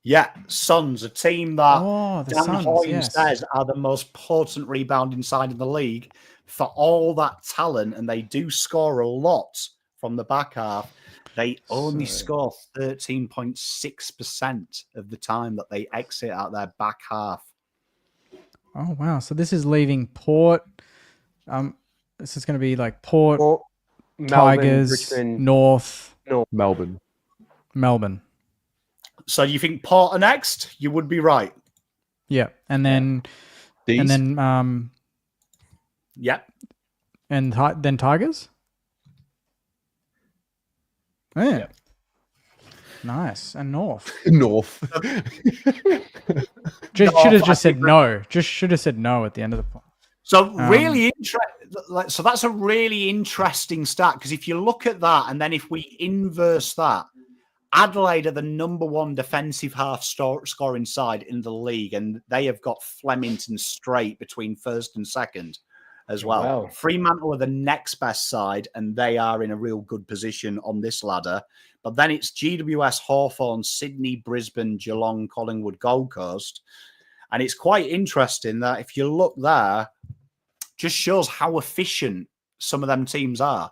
yeah, Suns, a team that Oh, the Dan Suns, Hoyne yes. says are the most potent rebounding side in the league for all that talent, and they do score a lot from the back half. They only score 13.6% of the time that they exit out their back half. Oh, wow. So this is leaving Port. This is going to be like Port, Or Melbourne, Tigers, Richmond. North, Melbourne. Melbourne. So you think Port are next? You would be right. Yeah. And then, These? and then, Yep. and then Tigers? Yeah. Yep. Nice. And North. North. Just North, should have I just said think no. Just should have said no at the end of the point. So really so that's a really interesting stat because if you look at that and then if we inverse that, Adelaide are the number one defensive half scoring side in the league, and they have got Flemington straight between first and second as well. Wow. Fremantle are the next best side, and they are in a real good position on this ladder. But then it's GWS, Hawthorn, Sydney, Brisbane, Geelong, Collingwood, Gold Coast. And it's quite interesting that if you look there, just shows how efficient some of them teams are.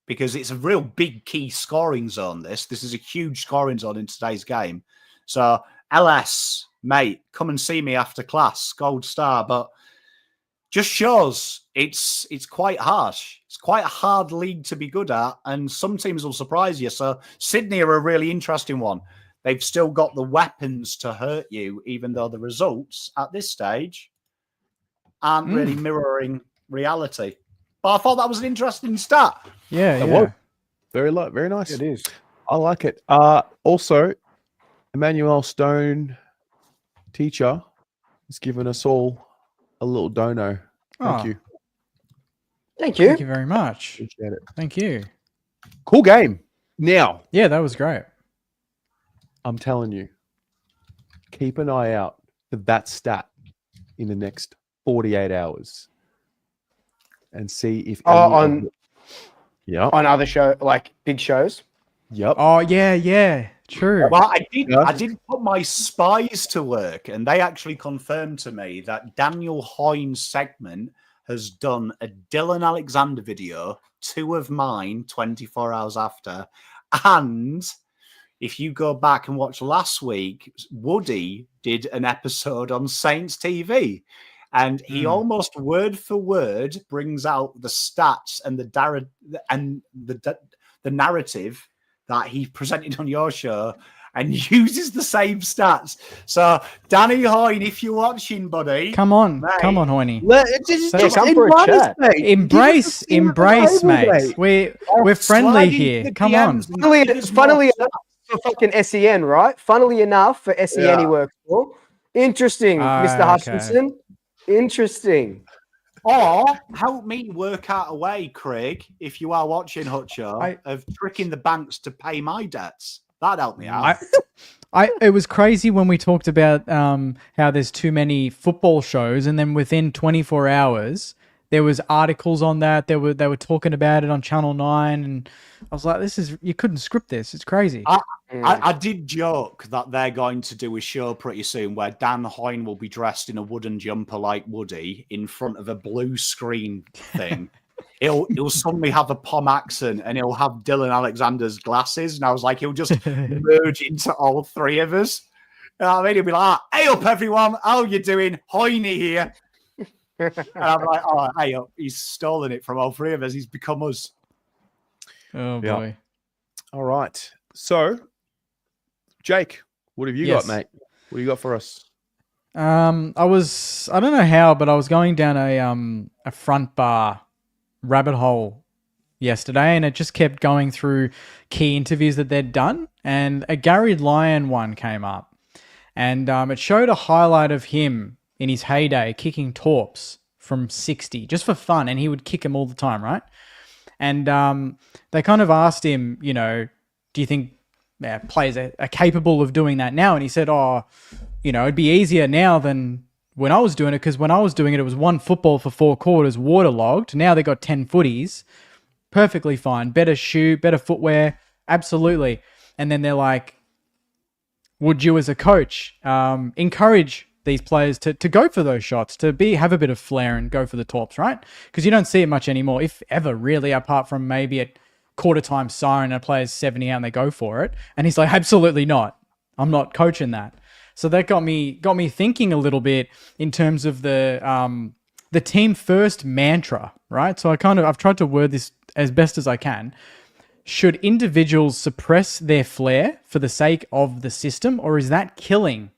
Because it's a real big key scoring zone, this. This is a huge scoring zone in today's game. So, LS, mate, come and see me after class, gold star. But just shows it's quite harsh. It's quite a hard league to be good at, and some teams will surprise you. So, Sydney are a really interesting one. They've still got the weapons to hurt you, even though the results at this stage aren't really mirroring reality. But I thought that was an interesting stat. Yeah, That yeah. was. Very nice. It is. I like it. Also, Emmanuel Stone teacher has given us all a little dono. Thank Oh. you. Thank you. Thank you very much. Appreciate it. Thank you. Cool game. Now, Yeah, that was great. I'm telling you, keep an eye out for that stat in the next 48 hours and see if On Yep. on other show, like big shows. Yep. Oh, yeah. True. Well, I did put my spies to work, and they actually confirmed to me that Daniel Hoyne's segment has done a Dylan Alexander video, 2 of mine, 24 hours after. And if you go back and watch last week, Woody did an episode on Saints TV. And he almost word for word brings out the stats and the narrative that he presented on your show and uses the same stats. So, Danny Hoyne, if you're watching, buddy, Come on, mate. Hoyne. come for a chat. Embrace, mate. We're friendly here. Come on. Funnily enough, for fucking SEN, right? Funnily enough, for SEN he works for. Interesting, Mr. Hutchinson. Interesting. Or help me work out a way, Craig, if you are watching Hutcho, of tricking the banks to pay my debts. That'd help me out. It was crazy when we talked about how there's too many football shows, and then within 24 hours there was articles on that. They were talking about it on Channel 9, and I was like, you couldn't script this. It's crazy. I did joke that they're going to do a show pretty soon where Dan Hoyne will be dressed in a wooden jumper like Woody in front of a blue screen thing. He'll suddenly have a POM accent and he'll have Dylan Alexander's glasses. And I was like, he'll just merge into all 3 of us. You know what I mean? He'll be like, hey up, everyone. How you doing? Hoyne here. And I'm like, oh, hey up. He's stolen it from all 3 of us. He's become us. Oh, boy. Yeah. All right. So, Jake, what have you got, mate? What do you got for us? I don't know how, but I was going down a front bar rabbit hole yesterday, and it just kept going through key interviews that they'd done, and a Gary Lyon one came up, and it showed a highlight of him in his heyday kicking torps from 60 just for fun, and he would kick them all the time, right? And they kind of asked him, do you think players are capable of doing that now? And he said, it'd be easier now than when I was doing it, because when I was doing it, it was 1 football for 4 quarters, waterlogged. Now they got 10 footies, perfectly fine. Better shoe, better footwear, absolutely. And then they're like, would you as a coach encourage these players to go for those shots, to have a bit of flair and go for the torps, right? Because you don't see it much anymore, if ever, really, apart from maybe at quarter time siren and a player's 70 out and they go for it. And he's like, absolutely not. I'm not coaching that. So that got me thinking a little bit in terms of the team first mantra, right? So I've tried to word this as best as I can. Should individuals suppress their flair for the sake of the system, or is that killing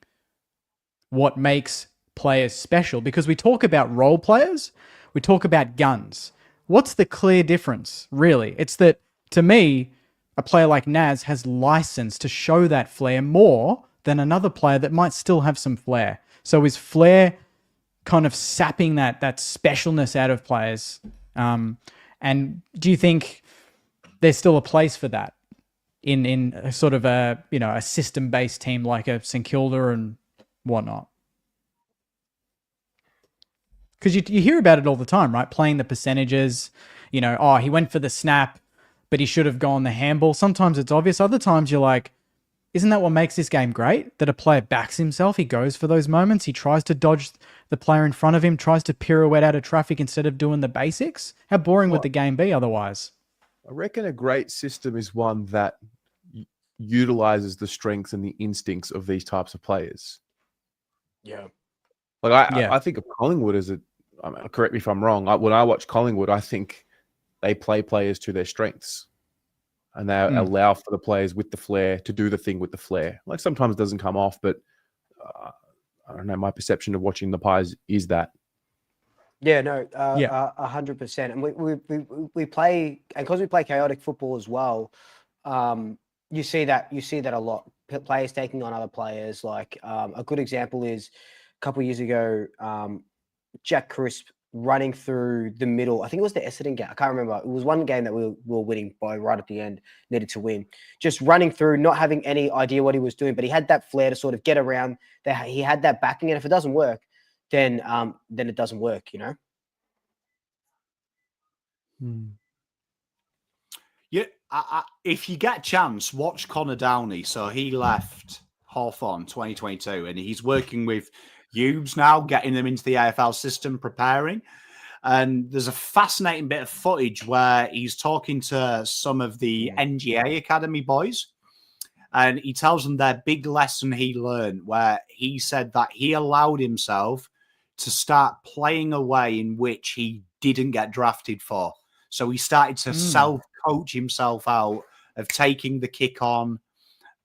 what makes players special? Because we talk about role players, we talk about guns. What's the clear difference, really? It's that, to me, a player like Naz has license to show that flair more than another player that might still have some flair. So is flair kind of sapping that specialness out of players? And do you think there's still a place for that in a sort of a system-based team like a St Kilda and whatnot? Because you hear about it all the time, right? Playing the percentages, he went for the snap, but he should have gone the handball. Sometimes it's obvious. Other times you're like, isn't that what makes this game great? That a player backs himself, he goes for those moments, he tries to dodge the player in front of him, tries to pirouette out of traffic instead of doing the basics. How boring would the game be otherwise? I reckon a great system is one that utilizes the strengths and the instincts of these types of players. Yeah. I think of Collingwood as correct me if I'm wrong. When I watch Collingwood, I think they play players to their strengths. And they allow for the players with the flair to do the thing with the flair. Like, sometimes it doesn't come off, but I don't know. My perception of watching the Pies is that. Yeah, no, 100%. And we play, and because we play chaotic football as well, You see that a lot. Players taking on other players. Like a good example is a couple of years ago, Jack Crisp running through the middle. I think it was the Essendon game. I can't remember. It was one game that we were winning by right at the end, needed to win. Just running through, not having any idea what he was doing, but he had that flair to sort of get around. He had that backing, and if it doesn't work, then it doesn't work. You know. Yeah, if you get a chance, watch Connor Downey. So he left Hawthorn 2022, and he's working with Hughes now, getting them into the AFL system, preparing. And there's a fascinating bit of footage where he's talking to some of the NGA Academy boys, and he tells them their big lesson he learned, where he said that he allowed himself to start playing a way in which he didn't get drafted for. So he started to self-coach himself out of taking the kick on,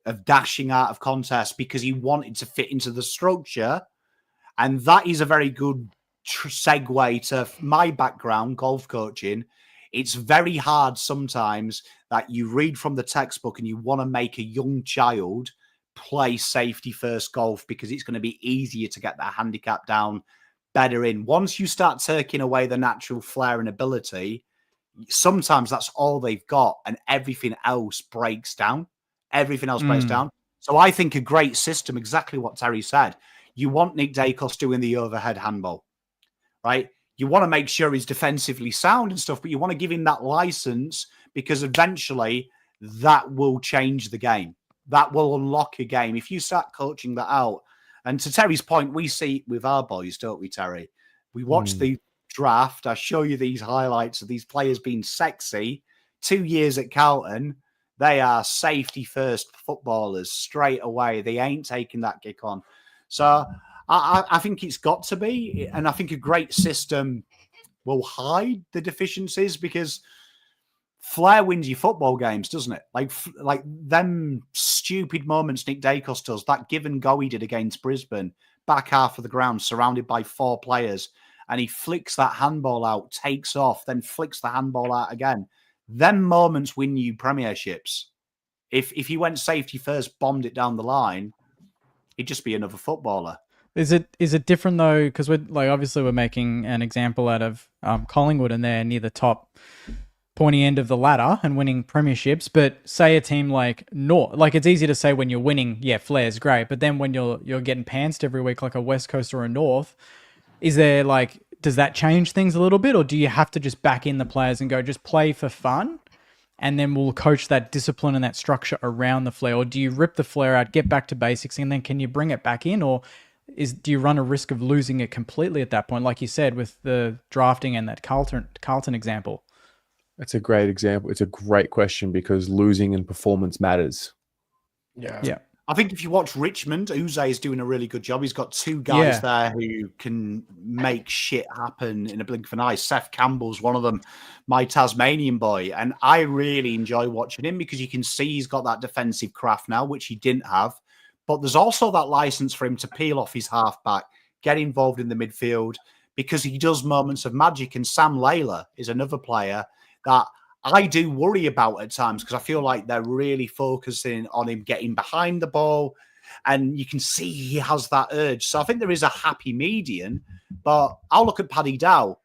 of dashing out of contests because he wanted to fit into the structure. And that is a very good segue to my background, golf coaching. It's very hard sometimes that you read from the textbook and you want to make a young child play safety first golf because it's going to be easier to get their handicap down better in. Once you start taking away the natural flair and ability, sometimes that's all they've got and everything else breaks down. Everything else breaks down. So I think a great system, exactly what Terry said. You want Nick Dacos doing the overhead handball, right? You want to make sure he's defensively sound and stuff, but you want to give him that license because eventually that will change the game. That will unlock a game. If you start coaching that out, and to Terry's point, we see with our boys, don't we, Terry? We watch the draft. I show you these highlights of these players being sexy. 2 years at Carlton, they are safety first footballers straight away. They ain't taking that kick on. So I think it's got to be, and I think a great system will hide the deficiencies because flair wins your football games, doesn't it? Like them stupid moments Nick Dacos does, that give and go he did against Brisbane, back half of the ground, surrounded by 4 players, and he flicks that handball out, takes off, then flicks the handball out again. Them moments win you premierships. If he went safety first, bombed it down the line, he'd just be another footballer. Is it different though? Because we're making an example out of Collingwood, and they're near the top pointy end of the ladder and winning premierships. But say a team like North, like it's easy to say when you're winning, yeah, flair's great. But then when you're getting pantsed every week, like a West Coast or a North, is there does that change things a little bit, or do you have to just back in the players and go just play for fun? And then we'll coach that discipline and that structure around the flair? Or do you rip the flair out, get back to basics, and then can you bring it back in? Or do you run a risk of losing it completely at that point, like you said, with the drafting and that Carlton example? That's a great example. It's a great question because losing in performance matters. Yeah. I think if you watch Richmond, Uze is doing a really good job. He's got 2 guys there who can make shit happen in a blink of an eye. Seth Campbell's one of them, my Tasmanian boy. And I really enjoy watching him because you can see he's got that defensive craft now, which he didn't have. But there's also that license for him to peel off his halfback, get involved in the midfield because he does moments of magic. And Sam Layla is another player that I do worry about at times because I feel like they're really focusing on him getting behind the ball, and you can see he has that urge. So I think there is a happy median, but I'll look at Paddy Dow.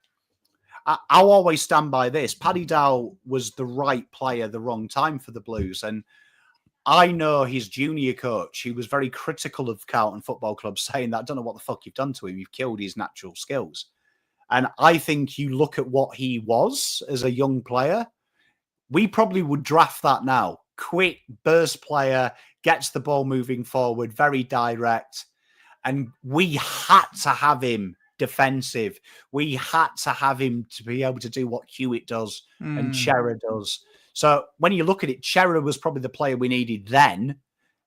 I'll always stand by this. Paddy Dow was the right player, the wrong time for the Blues. And I know his junior coach, he was very critical of Carlton Football Club, saying that, I don't know what the fuck you've done to him. You've killed his natural skills. And I think you look at what he was as a young player, we probably would draft that now. Quick burst player, gets the ball moving forward, very direct. And we had to have him defensive. We had to have him to be able to do what Hewitt does and Chera does. So when you look at it, Chera was probably the player we needed then,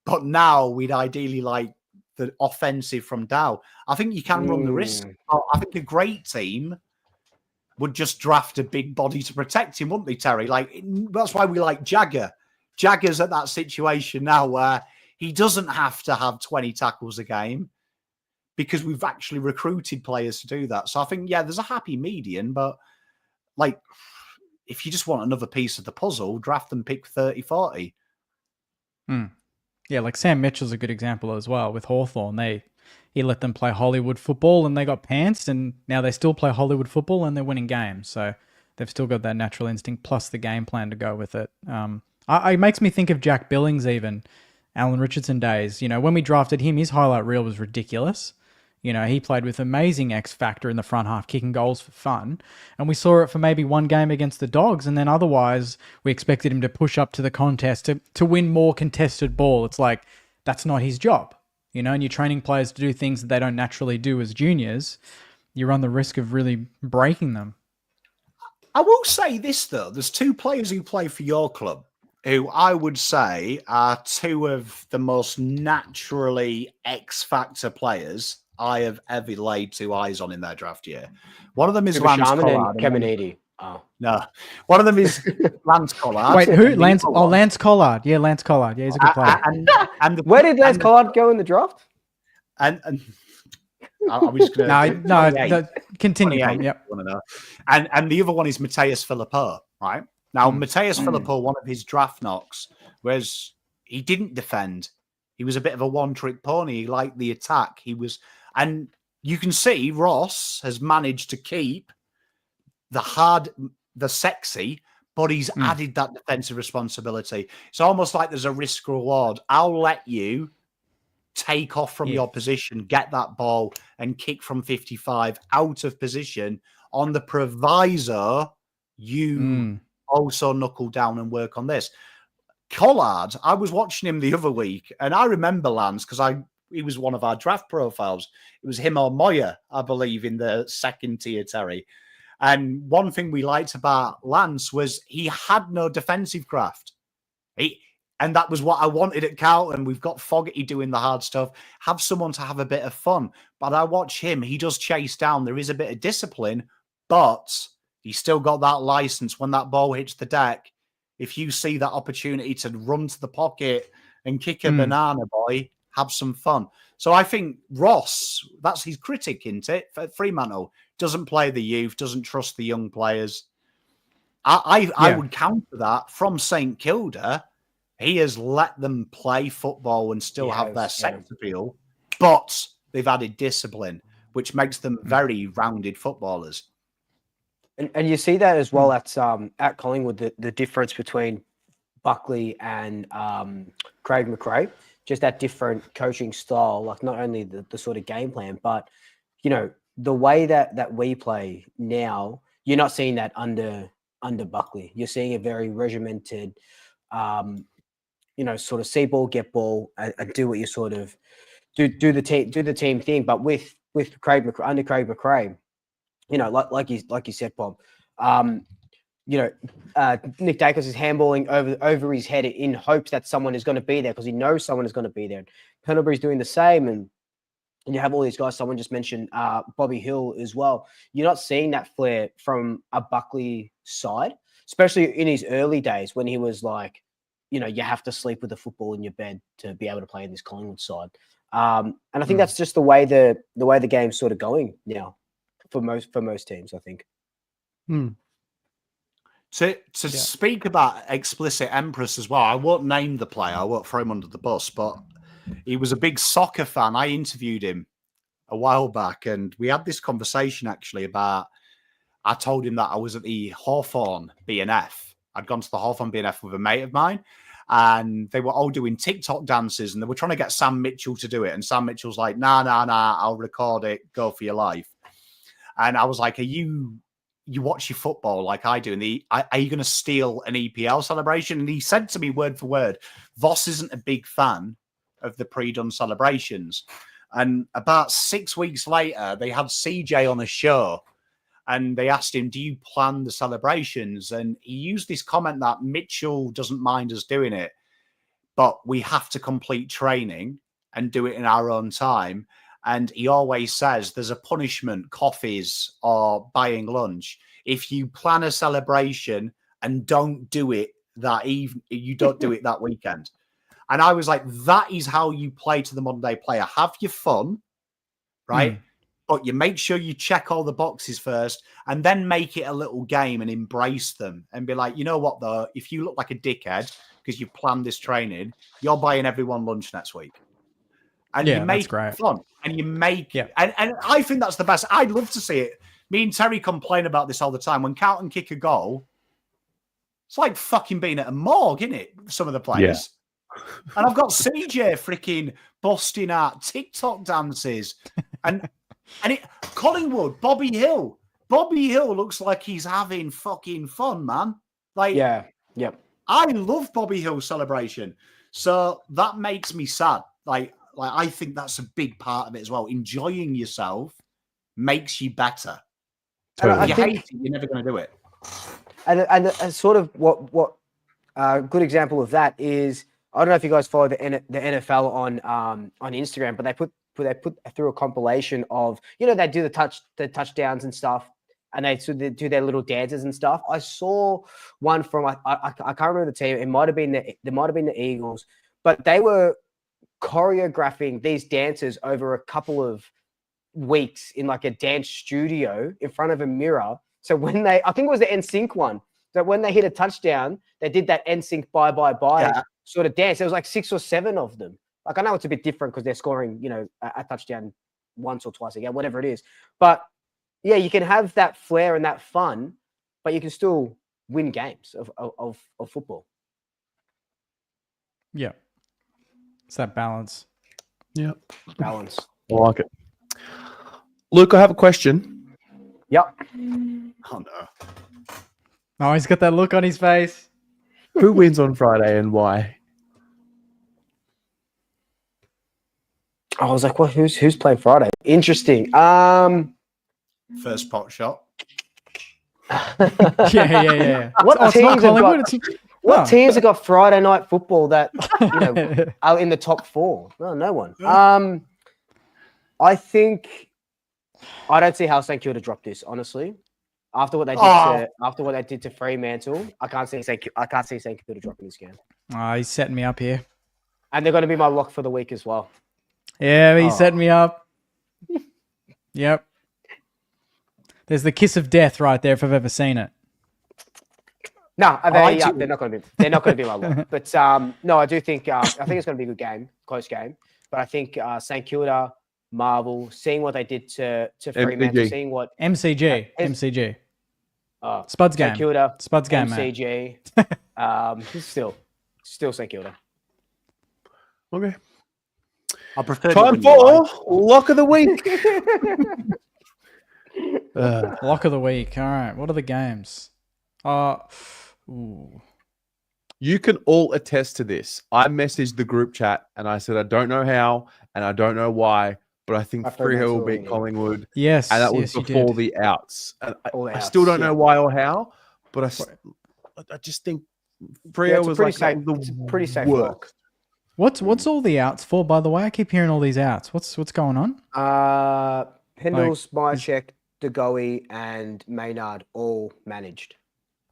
but now we'd ideally like the offensive from Dow. I think you can run the risk. I think a great team would just draft a big body to protect him, wouldn't they, Terry? That's why we like Jagger. Jagger's at that situation now where he doesn't have to have 20 tackles a game because we've actually recruited players to do that. So I think, there's a happy median, but if you just want another piece of the puzzle, draft and pick 30, 40. Yeah, like Sam Mitchell's a good example as well with Hawthorn. He let them play Hollywood football and they got pantsed, and now they still play Hollywood football and they're winning games. So they've still got that natural instinct plus the game plan to go with it. It makes me think of Jack Billings even, Alan Richardson days. You know, when we drafted him, his highlight reel was ridiculous. You know, he played with amazing X factor in the front half, kicking goals for fun. And we saw it for maybe one game against the Dogs. And then otherwise, we expected him to push up to the contest to win more contested ball. It's like, that's not his job. You know, and you're training players to do things that they don't naturally do as juniors. You run the risk of really breaking them. I will say this, though. There's two players who play for your club who I would say are two of the most naturally X-factor players I have ever laid two eyes on in their draft year. One of them is Lance Collard. Caminiti. Oh. No. One of them is Lance Collard. Wait, who? Lance Collard. Yeah, Lance Collard. Yeah, he's a good player. Where did Lance Collard go in the draft? And I was going to... No, continue. Yep. And the other one is Mateus Philippou, right? Now, Mateus Philippou, one of his draft knocks was he didn't defend. He was a bit of a one-trick pony. He liked the attack. And you can see Ross has managed to keep the sexy, but he's added that defensive responsibility. It's almost like there's a risk reward. I'll let you take off from your position, get that ball, and kick from 55 out of position on the proviso you also knuckle down and work on this. Collard, I was watching him the other week, and I remember Lance because he was one of our draft profiles. It was him or Moya, I believe, in the second tier, Terry. And one thing we liked about Lance was he had no defensive craft. And that was what I wanted at Carlton. We've got Fogarty doing the hard stuff. Have someone to have a bit of fun. But I watch him. He does chase down. There is a bit of discipline, but he's still got that license. When that ball hits the deck, if you see that opportunity to run to the pocket and kick a banana, boy, have some fun. So I think Ross, that's his critic, isn't it? Fremantle doesn't play the youth, doesn't trust the young players. I would counter that from St Kilda. He has let them play football and still have their sex appeal, but they've added discipline, which makes them very rounded footballers. And you see that as well at Collingwood, the difference between Buckley and Craig McRae, just that different coaching style, like not only the sort of game plan, but, you know, the way that we play now, you're not seeing that under Buckley. You're seeing a very regimented, you know, sort of see ball, get ball, and do what you sort of do the team thing. But with Craig under Craig McRae, you know, like you said, Bob, you know, Nick Dacus is handballing over his head in hopes that someone is going to be there because he knows someone is going to be there. Pendlebury's doing the same, and you have all these guys. Someone just mentioned Bobby Hill as well. You're not seeing that flair from a Buckley side, especially in his early days when he was like, you know, you have to sleep with the football in your bed to be able to play in this Collingwood side. And I think that's just the way the game's sort of going now for most teams, I think. To speak about explicit Empress as well, I won't name the player, I won't throw him under the bus, but he was a big soccer fan. I interviewed him a while back, and we had this conversation actually about, I told him that I was at the Hawthorn BNF. I'd gone to the Hawthorn BNF with a mate of mine, and they were all doing TikTok dances, and they were trying to get Sam Mitchell to do it. And Sam Mitchell's like, nah, I'll record it, go for your life. And I was like, you watch your football like I do, and are you going to steal an EPL celebration? And he said to me word for word, Voss isn't a big fan of the pre-done celebrations. And about 6 weeks later, they had CJ on a show, and they asked him, do you plan the celebrations? And he used this comment that Mitchell doesn't mind us doing it, but we have to complete training and do it in our own time. And he always says there's a punishment, coffees or buying lunch. If you plan a celebration and don't do it that evening, you don't do it that weekend. And I was like, that is how you play to the modern day player. Have your fun, right? but you make sure you check all the boxes first and then make it a little game and embrace them and be like, you know what, though, if you look like a dickhead because you planned this training, you're buying everyone lunch next week. And you make it fun. And you make and I think that's the best. I'd love to see it. Me and Terry complain about this all the time. When Carlton kick a goal, it's like fucking being at a morgue, isn't it? Some of the players. Yeah. And I've got CJ freaking busting out TikTok dances. And Collingwood, Bobby Hill. Bobby Hill looks like he's having fucking fun, man. Like, I love Bobby Hill's celebration. So that makes me sad. Like I think that's a big part of it as well. Enjoying yourself makes you better. Totally. If you hate it, you're never going to do it. And sort of what a good example of that is, I don't know if you guys follow the NFL on Instagram, but they put through a compilation of, they do the touchdowns and stuff, and they do their little dances and stuff. I saw one from I can't remember the team. It might have been the Eagles, but they were choreographing these dances over a couple of weeks in like a dance studio in front of a mirror. So when I think it was the NSYNC one, that when they hit a touchdown, they did that NSYNC bye sort of dance. There was like 6 or 7 of them. Like, I know it's a bit different because they're scoring, a touchdown once or twice a game, whatever it is. But yeah, you can have that flair and that fun, but you can still win games of football. Yeah. It's that balance. Yeah. Balance. I like it. Luke, I have a question. Yep. Oh, no. Oh, he's got that look on his face. Who wins on Friday and why? I was like, "What? Who's playing Friday?" Interesting. First pot shot. Yeah. What teams have got? What teams have got Friday night football that are in the top 4? No one. I think I don't see how St Kilda drop this, honestly. After what they did to Fremantle, I can't see St Kilda dropping this game. Oh, he's setting me up here. And they're going to be my lock for the week as well. Yeah, he's setting me up. Yep. There's the kiss of death right there if I've ever seen it. No, they're not going to be my lock. But no, I do think I think it's going to be a good game, close game. But I think St Kilda, Marvel, seeing what they did to Fremantle, seeing what MCG. Spuds game. St Kilda, Spuds game, MCG. Still St Kilda. Okay. I prefer time for lock of the week. Lock of the week. All right. What are the games? You can all attest to this. I messaged the group chat and I said, I don't know how and I don't know why, but I think Freo will beat Collingwood. Yes. And that was before the outs. And I still don't know why or how, but I just think Freo was like pretty safe worst. lock. What's all the outs for, by the way? I keep hearing all these outs. What's going on? Pendles, Myercheck, De Goey, and Maynard all managed.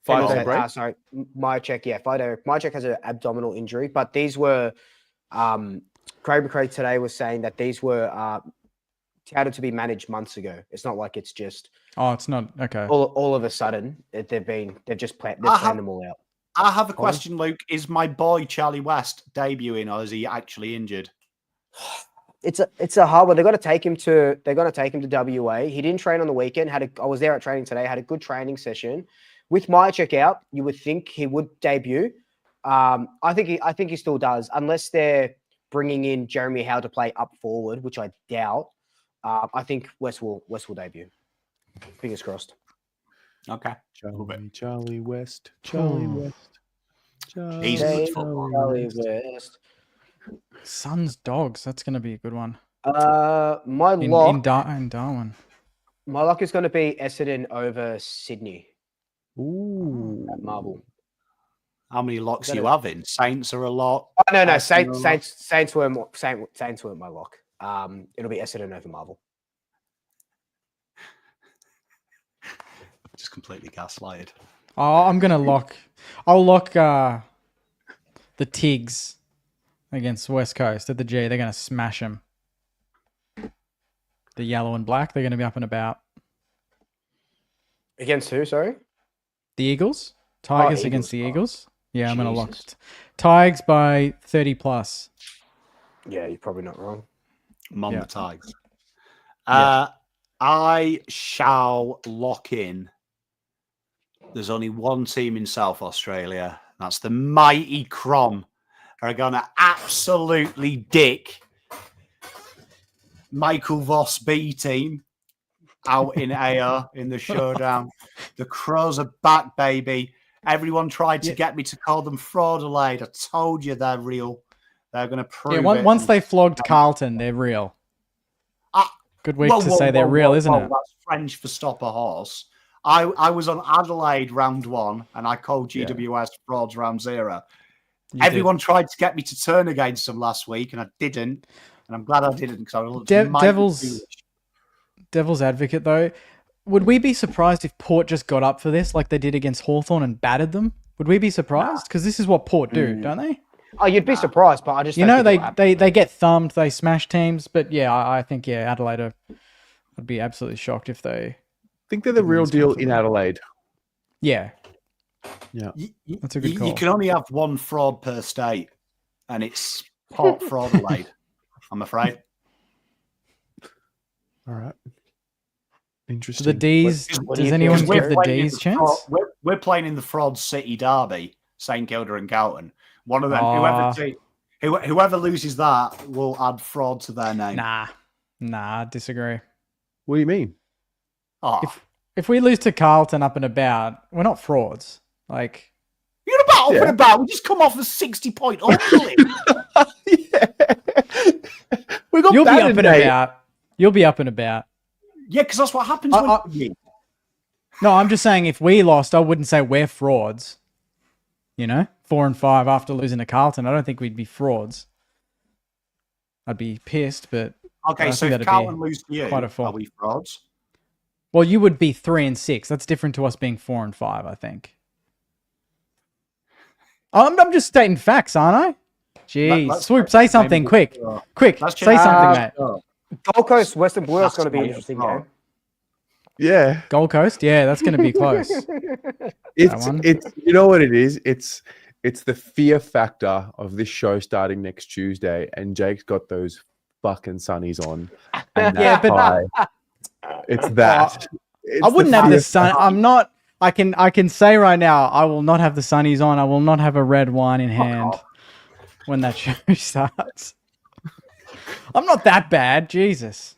5-day break? Sorry, Myercheck, 5-day. Myercheck has an abdominal injury, but these were Craig McRae today was saying that these were touted to be managed months ago. It's not like it's just it's not okay. All of a sudden they've just planned them all out. I have a question, Luke. Is my boy Charlie West debuting, or is he actually injured? It's a hard one. They're going to take him to WA. He didn't train on the weekend. I was there at training today. Had a good training session. With Myercheck out, you would think he would debut. I think he still does, unless they're bringing in Jeremy Howe to play up forward, which I doubt. I think West will debut. Fingers crossed. Okay. Charlie West. He's good football. Charlie West. Suns Dogs. That's going to be a good one. My in Darwin. My lock is going to be Essendon over Sydney. Ooh. At Marvel. How many locks are you having? Saints are a lot. Oh, no. Saints were my lock. It'll be Essendon over Marvel. Just completely gaslighted. Oh, I'm gonna lock. I'll lock the Tigs against West Coast at the G. They're gonna smash them. The yellow and black, they're going to be up and about. Against who, sorry? The Eagles? Tigers Eagles. against the Eagles? Yeah, I'm going to lock Jesus. it. Tigers by 30 plus. Yeah, you're probably not wrong. Mom Yeah. the Tigers. Yeah. I shall lock in. There's only one team in South Australia. That's the mighty Crom. Are going to absolutely dick Michael Voss B team out in AO in the showdown. The Crows are back, baby. Everyone tried to get me to call them fraud allayed. I told you they're real. They're going to prove it. Once they flogged Carlton, they're real. Good week to say they're real, isn't it? That's French for stop a horse. I was on Adelaide round 1 and I called GWS frauds round 0. Everyone tried to get me to turn against them last week and I didn't. And I'm glad I didn't because I looked Devil's advocate, though. Would we be surprised if Port just got up for this like they did against Hawthorn and battered them? Would we be surprised? Because this is what Port do, don't they? Oh, you'd be surprised, but I just they get thumbed, they smash teams, but I think Adelaide I'd be absolutely shocked if they. I think they're the real deal in Adelaide. Yeah. Yeah. That's a good call. You can only have one fraud per state, and it's Port fraud Adelaide, I'm afraid. All right. Interesting. The D's. Does anyone give the D's chance? We're playing in the fraud city derby, St Kilda and Carlton. One of them, whoever loses that will add fraud to their name. Nah, I disagree. What do you mean? Oh. If we lose to Carlton up and about, we're not frauds. Like you're about up and about. We just come off a 60-point upgrade. We got You'll be up and about. You'll be up and about. Yeah, because that's what happens when you. No, I'm just saying if we lost, I wouldn't say we're frauds. 4 and 5 after losing to Carlton. I don't think we'd be frauds. I'd be pissed, but okay. So if Carlton lose to you, are we frauds? Well, you would be 3 and 6. That's different to us being 4 and 5. I think. I'm just stating facts, aren't I? Jeez, Swoop, say something quick. Say something, mate. Gold Coast, Western Bulldogs is going to be an interesting game. Yeah. Gold Coast, yeah, that's going to be close. It's you know what it is? It's the fear factor of this show starting next Tuesday, and Jake's got those fucking sunnies on. And it's that. I wouldn't have the sun. I'm not. I can say right now, I will not have the sunnies on. I will not have a red wine in hand when that show starts. I'm not that bad, Jesus.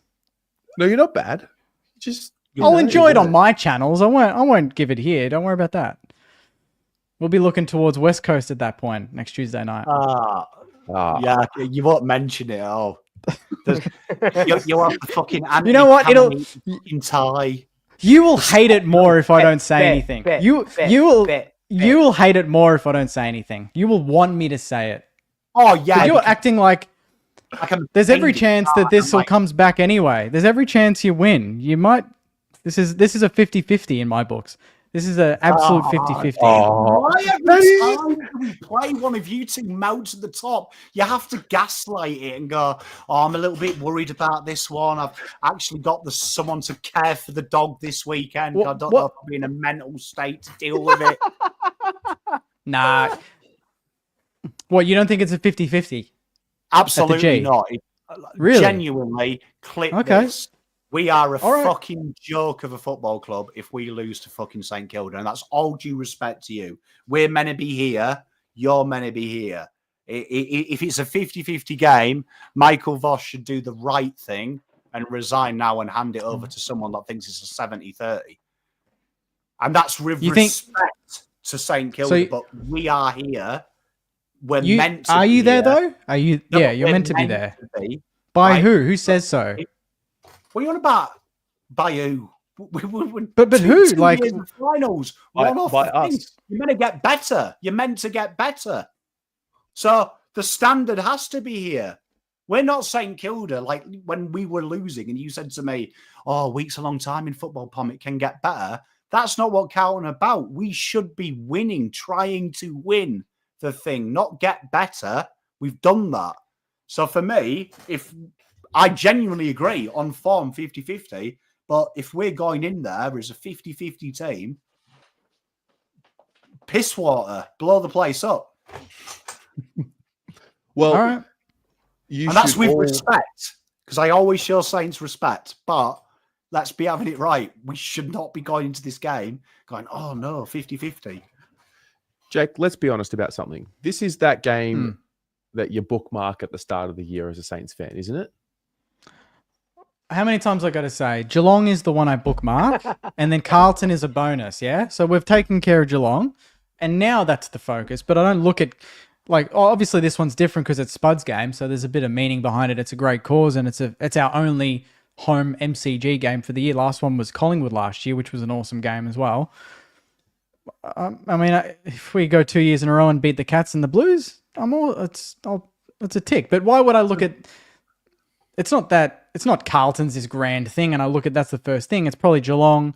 No, you're not bad. I'll enjoy it on my channels. I won't give it here. Don't worry about that. We'll be looking towards West Coast at that point next Tuesday night. Yeah, you won't mention it at all. You'll have the fucking. You know what? It'll tie. You will hate it more if I don't say anything. You will hate it more if I don't say anything. You will want me to say it. Oh yeah, you're acting like there's every chance that this all comes back anyway. There's every chance you win. You might. This is a 50-50 in my books. This is an absolute 50-50. Why every time we play one of you two mount to the top, you have to gaslight it and go, I'm a little bit worried about this one. I've actually got someone to care for the dog this weekend. I don't know if I'll be in a mental state to deal with it. Nah. What, you don't think it's a 50-50? Absolutely not. Really? Genuinely, clip this. We are a fucking joke of a football club if we lose to fucking St Kilda, and that's all due respect to you. We're meant to be here. You're meant to be here. If it's a 50-50 game, Michael Voss should do the right thing and resign now and hand it over to someone that thinks it's a 70-30. And that's with respect to St Kilda, but we are here. We're meant to be. Are you there, here. though? Are you? No, yeah, you're meant to be there. By right? Who? Who says so? What are you on about? By who? But who? Like finals. By us. You're meant to get better. You're meant to get better. So the standard has to be here. We're not St Kilda like when we were losing and you said to me, "Oh, week's a long time in football, Pom. It can get better." That's not what Carlton about. We should be winning, trying to win the thing, not get better. We've done that. So for me, if I genuinely agree on form 50-50. But if we're going in there as a 50-50 team, piss water, blow the place up. Well, All right. And that's with respect, because I always show Saints respect. But let's be having it right. We should not be going into this game going, oh no, 50-50. Jake, let's be honest about something. This is that game that you bookmark at the start of the year as a Saints fan, isn't it? How many times I got to say Geelong is the one I bookmark, and then Carlton is a bonus. Yeah, so we've taken care of Geelong, and now that's the focus. But I don't look at obviously this one's different because it's Spud's game, so there's a bit of meaning behind it. It's a great cause, and it's our only home MCG game for the year. Last one was Collingwood last year, which was an awesome game as well. I mean, if we go 2 years in a row and beat the Cats and the Blues, it's a tick. But why would I look at? It's not Carlton's this grand thing, and I look at that's the first thing. It's probably Geelong,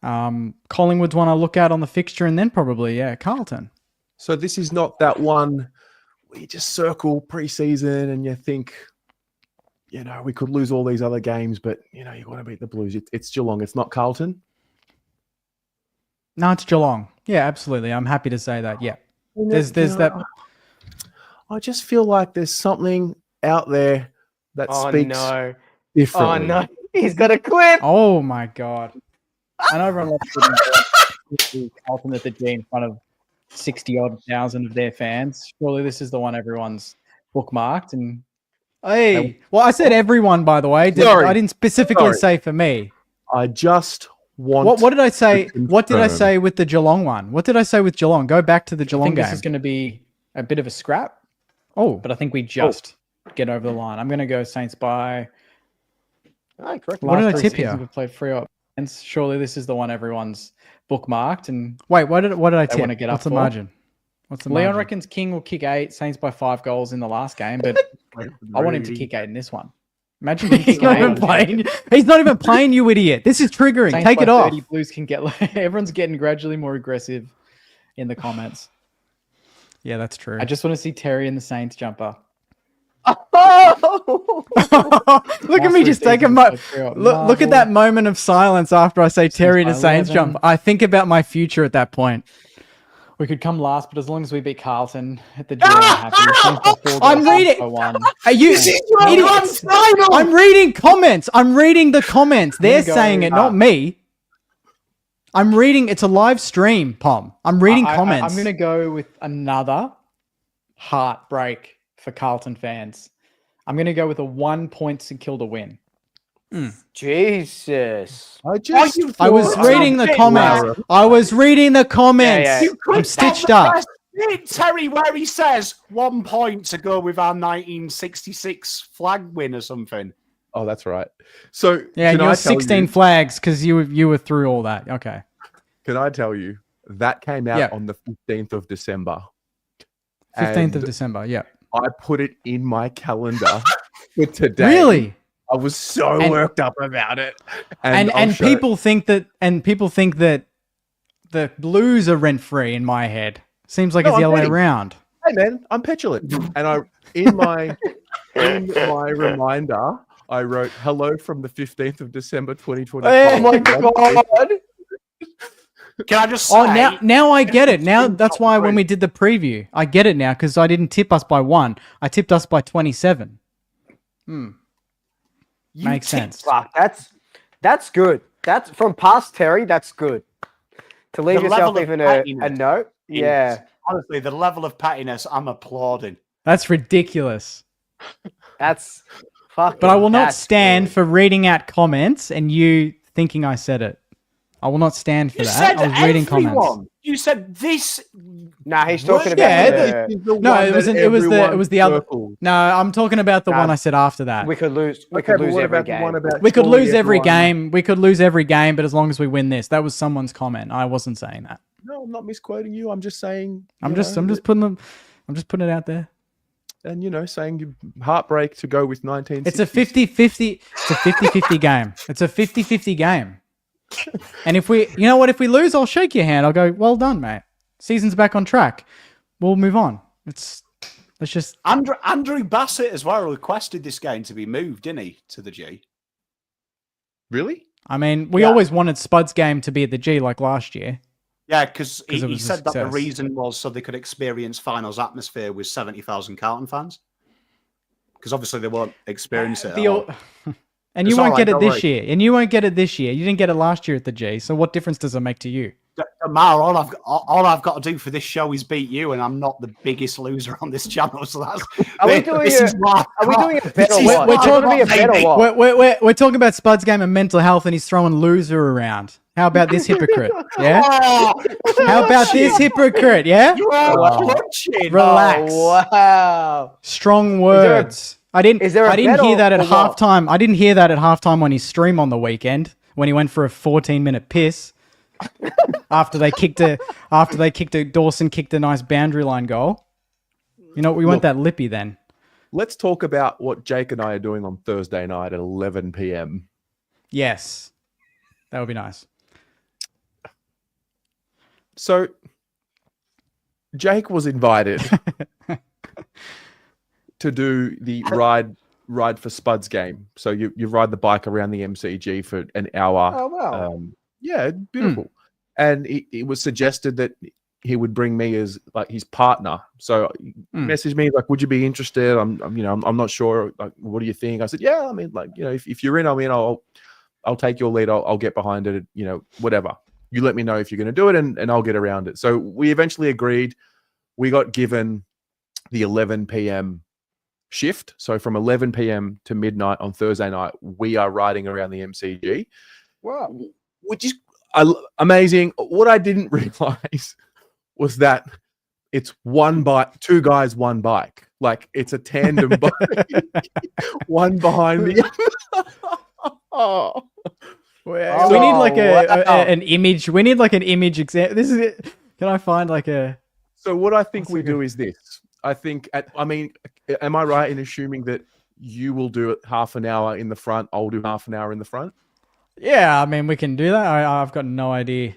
Collingwood's one I look at on the fixture, and then probably Carlton. So this is not that one where you just circle preseason and you think, we could lose all these other games, but you want to beat the Blues. It's Geelong. It's not Carlton. No, it's Geelong. Yeah, absolutely. I'm happy to say that. Yeah, there's that. I just feel like there's something out there that speaks differently. Oh no, he's got a clip. Oh my god! I know everyone loves putting Carlton at the G in front of 60-odd thousand of their fans. Surely this is the one everyone's bookmarked. And well, I said everyone, by the way. Sorry. I didn't specifically say for me. I just want. What did I say? What did I say with the Geelong one? What did I say with Geelong? Go back to the Geelong game. This is going to be a bit of a scrap. Oh, but I think we just get over the line. I'm going to go Saints by. Correct. What did I tip here? We've played 3 options. Surely this is the one everyone's bookmarked. And wait, what did I tip? Want to get What's up the margin? What's the Leon reckons King will kick 8. Saints by 5 goals in the last game, but I want him to kick 8 in this one. Imagine he's not even playing. He's not even playing, you idiot. This is triggering. Saints Take it off. 30, Blues can get. Everyone's getting gradually more aggressive in the comments. Yeah, that's true. I just want to see Terry in the Saints jumper. Look at me just take a look at that moment of silence after I say Terry to Saints jump. I think about my future at that point. We could come last, but as long as we beat Carlton at the G, I'm happy. I'm reading. Are you idiots? I'm reading comments. I'm reading the comments. They're saying it, not me. I'm reading. It's a live stream, Pom. I'm reading comments. I'm going to go with another heartbreak for Carlton fans. I'm going to go with a 1 point St Kilda win. Jesus. I was reading the comments. I was reading the comments. Yeah. I'm stitched up. Terry, where he says 1 point to go with our 1966 flag win or something. Oh, that's right. So yeah, you're 16 flags because you were through all that. Okay. Can I tell you that came out on the 15th of December? 15th of December. Yeah. I put it in my calendar for today. Really? I was so worked up about it. And people think that the Blues are rent free in my head. Seems like it's the other way around. Hey man, I'm petulant. And in my reminder, I wrote hello from the 15th of December 2020. Oh my god. Can I just say? Oh, now I get it. Now that's why when we did the preview, I get it now because I didn't tip us by 1. I tipped us by 27. Makes sense. Fuck, that's good. That's from past Terry. That's good. To leave yourself even a note. Yeah. Honestly, the level of pettiness, I'm applauding. That's ridiculous. That's fucking. But I will not stand for reading out comments and you thinking I said it. I will not stand for that. I was reading comments. You said this. Nah, he's talking about. No, it was the other. No, I'm talking about the one I said after that. We could lose. We could lose every game. We could lose every game. We could lose every game, but as long as we win this, that was someone's comment. I wasn't saying that. No, I'm not misquoting you. I'm just saying. I'm just putting it out there. And saying heartbreak to go with 19. It's a 50-50. It's a 50-50 game. It's a 50-50 game. And if we lose, I'll shake your hand. I'll go, well done, mate. Season's back on track. We'll move on. Let's just. Andrew Bassett as well requested this game to be moved, didn't he, to the G? Really? I mean, we always wanted Spud's game to be at the G like last year. Yeah, because it he was a said that the success. reason was so they could experience finals atmosphere with 70,000 Carlton fans. Because obviously they won't experience it at all. And It's you won't all get right, it don't this year. And you won't get it this year. You didn't get it last year at the G. So what difference does it make to you? Mar, all I've got to do for this show is beat you, and I'm not the biggest loser on this channel. So that's Are we doing a bet or what? We're Is it gonna be a bet or what? We're talking about Spud's game and mental health, and he's throwing loser around. How about this hypocrite? Yeah. How about this hypocrite? Yeah. Relax. Oh, wow. Strong words. I didn't hear that at what? halftime. I didn't hear that at halftime on his stream on the weekend when he went for a 14-minute piss after they kicked a Dawson kicked a nice boundary line goal. You know, we weren't that lippy then. Let's talk about what Jake and I are doing on Thursday night at 11 p.m. Yes. That would be nice. So Jake was invited to do the ride for Spud's game. So you ride the bike around the MCG for an hour. Oh, wow. Yeah, beautiful. And it was suggested that he would bring me as like his partner. So he messaged me like, "Would you be interested?" I'm not sure. Like, what do you think? I said, "Yeah, I mean, like, you know, if you're in, I'm in. I'll take your lead. I'll get behind it. You know, whatever. You let me know if you're going to do it, and I'll get around it." So we eventually agreed. We got given the 11 p.m. shift. So from 11 p.m. to midnight on Thursday night, we are riding around the MCG. Wow. Which is amazing. What I didn't realize was that it's one bike, two guys, one bike. Like it's a tandem bike, one behind the other. We need like an image. We need like an image example. This is it. Can I find like a? So what I think we do is this. I think, am I right in assuming that you will do it half an hour in the front, I'll do half an hour in the front? Yeah, I mean, we can do that. I've got no idea.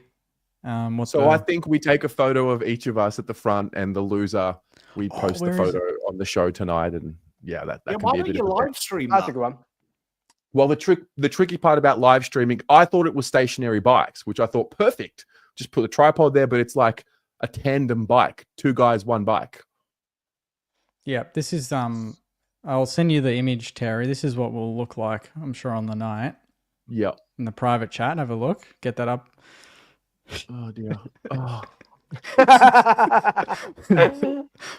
I think we take a photo of each of us at the front, and the loser, we post the photo on the show tonight, and yeah, that can be a bit of a live stream. That's a good one. Well, the tricky part about live streaming, I thought it was stationary bikes, which I thought perfect. Just put a tripod there, but it's like a tandem bike, two guys, one bike. Yeah, this is I'll send you the image, Terry. This is what we'll look like, I'm sure, on the night. Yeah. In the private chat, have a look. Get that up. Oh dear. Oh.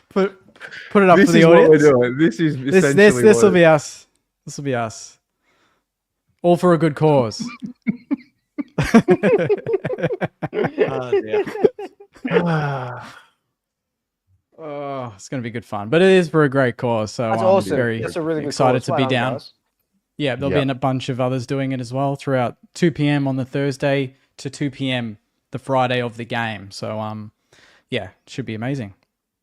Put it up This for the is audience. what we're doing. This is essentially this will be us. This will be us. All for a good cause. Oh, dear. Oh, it's going to be good fun, but it is for a great cause. So That's I'm awesome. very That's a really good excited cause. to be Well done, down. guys. Yeah, there'll be a bunch of others doing it as well throughout 2 p.m. on the Thursday to 2 p.m. the Friday of the game. So, yeah, it should be amazing.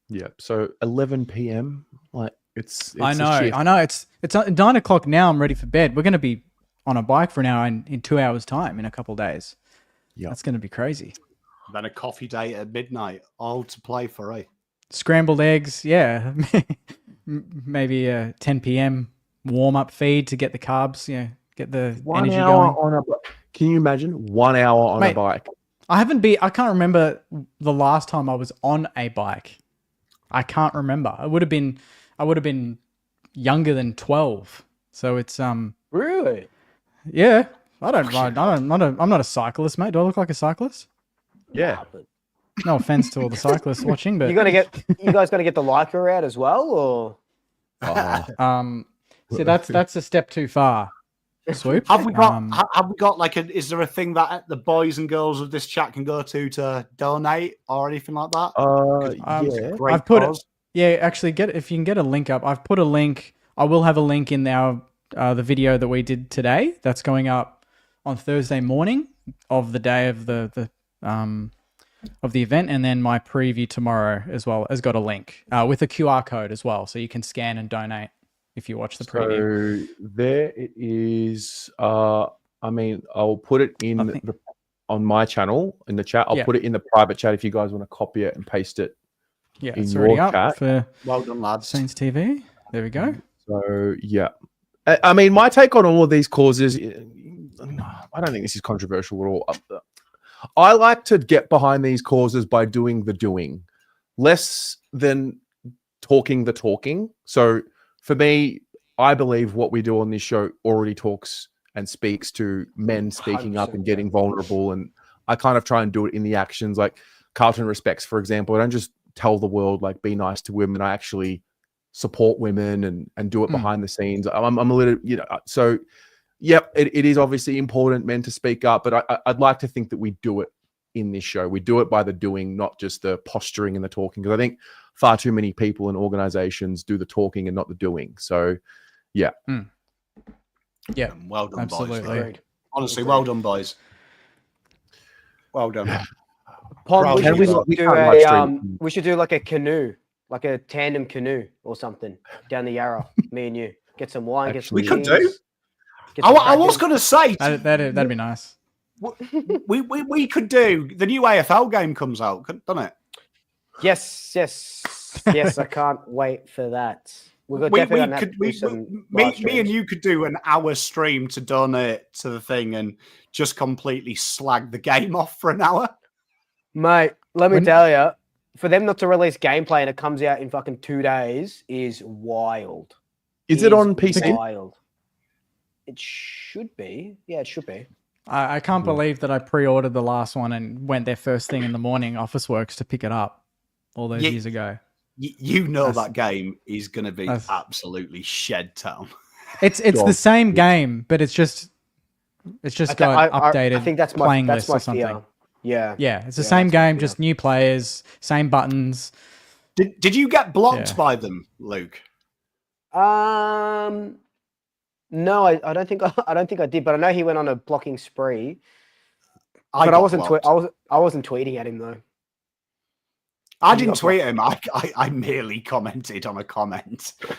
Yeah. So 11 p.m. Like it's I know. It's 9 o'clock now. I'm ready for bed. We're going to be on a bike for an hour in 2 hours time in a couple of days. Yeah, that's going to be crazy. Then a coffee date at midnight, all to play for, eh? Scrambled eggs, yeah. Maybe a 10 p.m. warm-up feed to get the carbs, get the 1 energy hour going. on a bike. Can you imagine 1 hour on a bike? I can't remember the last time I was on a bike. I can't remember. I would have been younger than 12. So it's Really? yeah. I'm not a cyclist, mate. Do I look like a cyclist? Yeah. No offense to all the cyclists watching, but you guys gonna get the Lycra out as well, or see that's a step too far. Swoop. Have we got like is there a thing that the boys and girls of this chat can go to donate or anything like that? Yeah. I've put actually if you can get a link up. I've put a link. I will have a link in our the video that we did today. That's going up on Thursday morning of the day of the event, and then my preview tomorrow as well has got a link with a QR code as well, so you can scan and donate if you watch the preview. So there it is. I'll put it on my channel in the chat. I'll put it in the private chat if you guys want to copy it and paste it Yeah, in it's already your up chat. for Well done, lads. Saints TV. There we go. So yeah, I mean, my take on all of these causes, I don't think this is controversial at all. I like to get behind these causes by doing the doing, less than talking the talking. So for me, I believe what we do on this show already talks and speaks to men speaking up and getting vulnerable. And I kind of try and do it in the actions, like Carlton Respects, for example. I don't just tell the world, like, be nice to women. I actually support women and do it behind the scenes. I'm a little, so yep, it is obviously important, men to speak up, but I'd like to think that we do it in this show. We do it by the doing, not just the posturing and the talking, because I think far too many people and organizations do the talking and not the doing. So yeah. Yeah, well done, absolutely. boys. Honestly, well done, boys. Well done. Pom, we Can we should do like a canoe, like a tandem canoe or something down the Yarra. Me and you get some wine, get some. We could cheese, do. I was going to say That'd be nice. we could do. The new AFL game comes out, doesn't it? Yes. I can't wait for that. Me and you could do an hour stream to donate to the thing and just completely slag the game off for an hour. Mate, let me tell you, for them not to release gameplay and it comes out in fucking 2 days is wild. Is it on PC? Wild. It should be. Yeah, it should be. I can't believe that I pre-ordered the last one and went there first thing in the morning, Officeworks, to pick it up all those years ago. That game is going to be absolutely shed town. It's the same game, but it's just got updated. I think that's my playing that's list my or something. fear. Yeah, it's the same game, just new players, same buttons. Did you get blocked by them, Luke? No, I don't think I did, but I know he went on a blocking spree. I wasn't tweeting at him though. I didn't tweet him. I merely commented on a comment. Do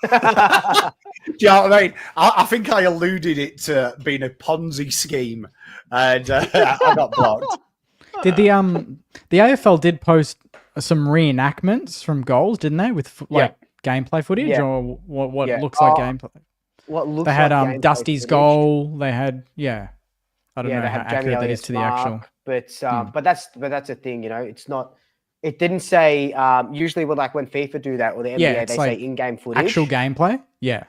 you know what I mean? I think I alluded it to being a Ponzi scheme, and I got blocked. Did the AFL did post some reenactments from goals, didn't they? With gameplay footage or what looks like gameplay. What looks they had like Dusty's footage. They had I don't know they how had Jamie accurate that Elliott's is to the mark, actual. but that's the thing, it's not. It didn't say. Usually, when FIFA do that or the NBA, they say in-game footage, actual gameplay. Yeah.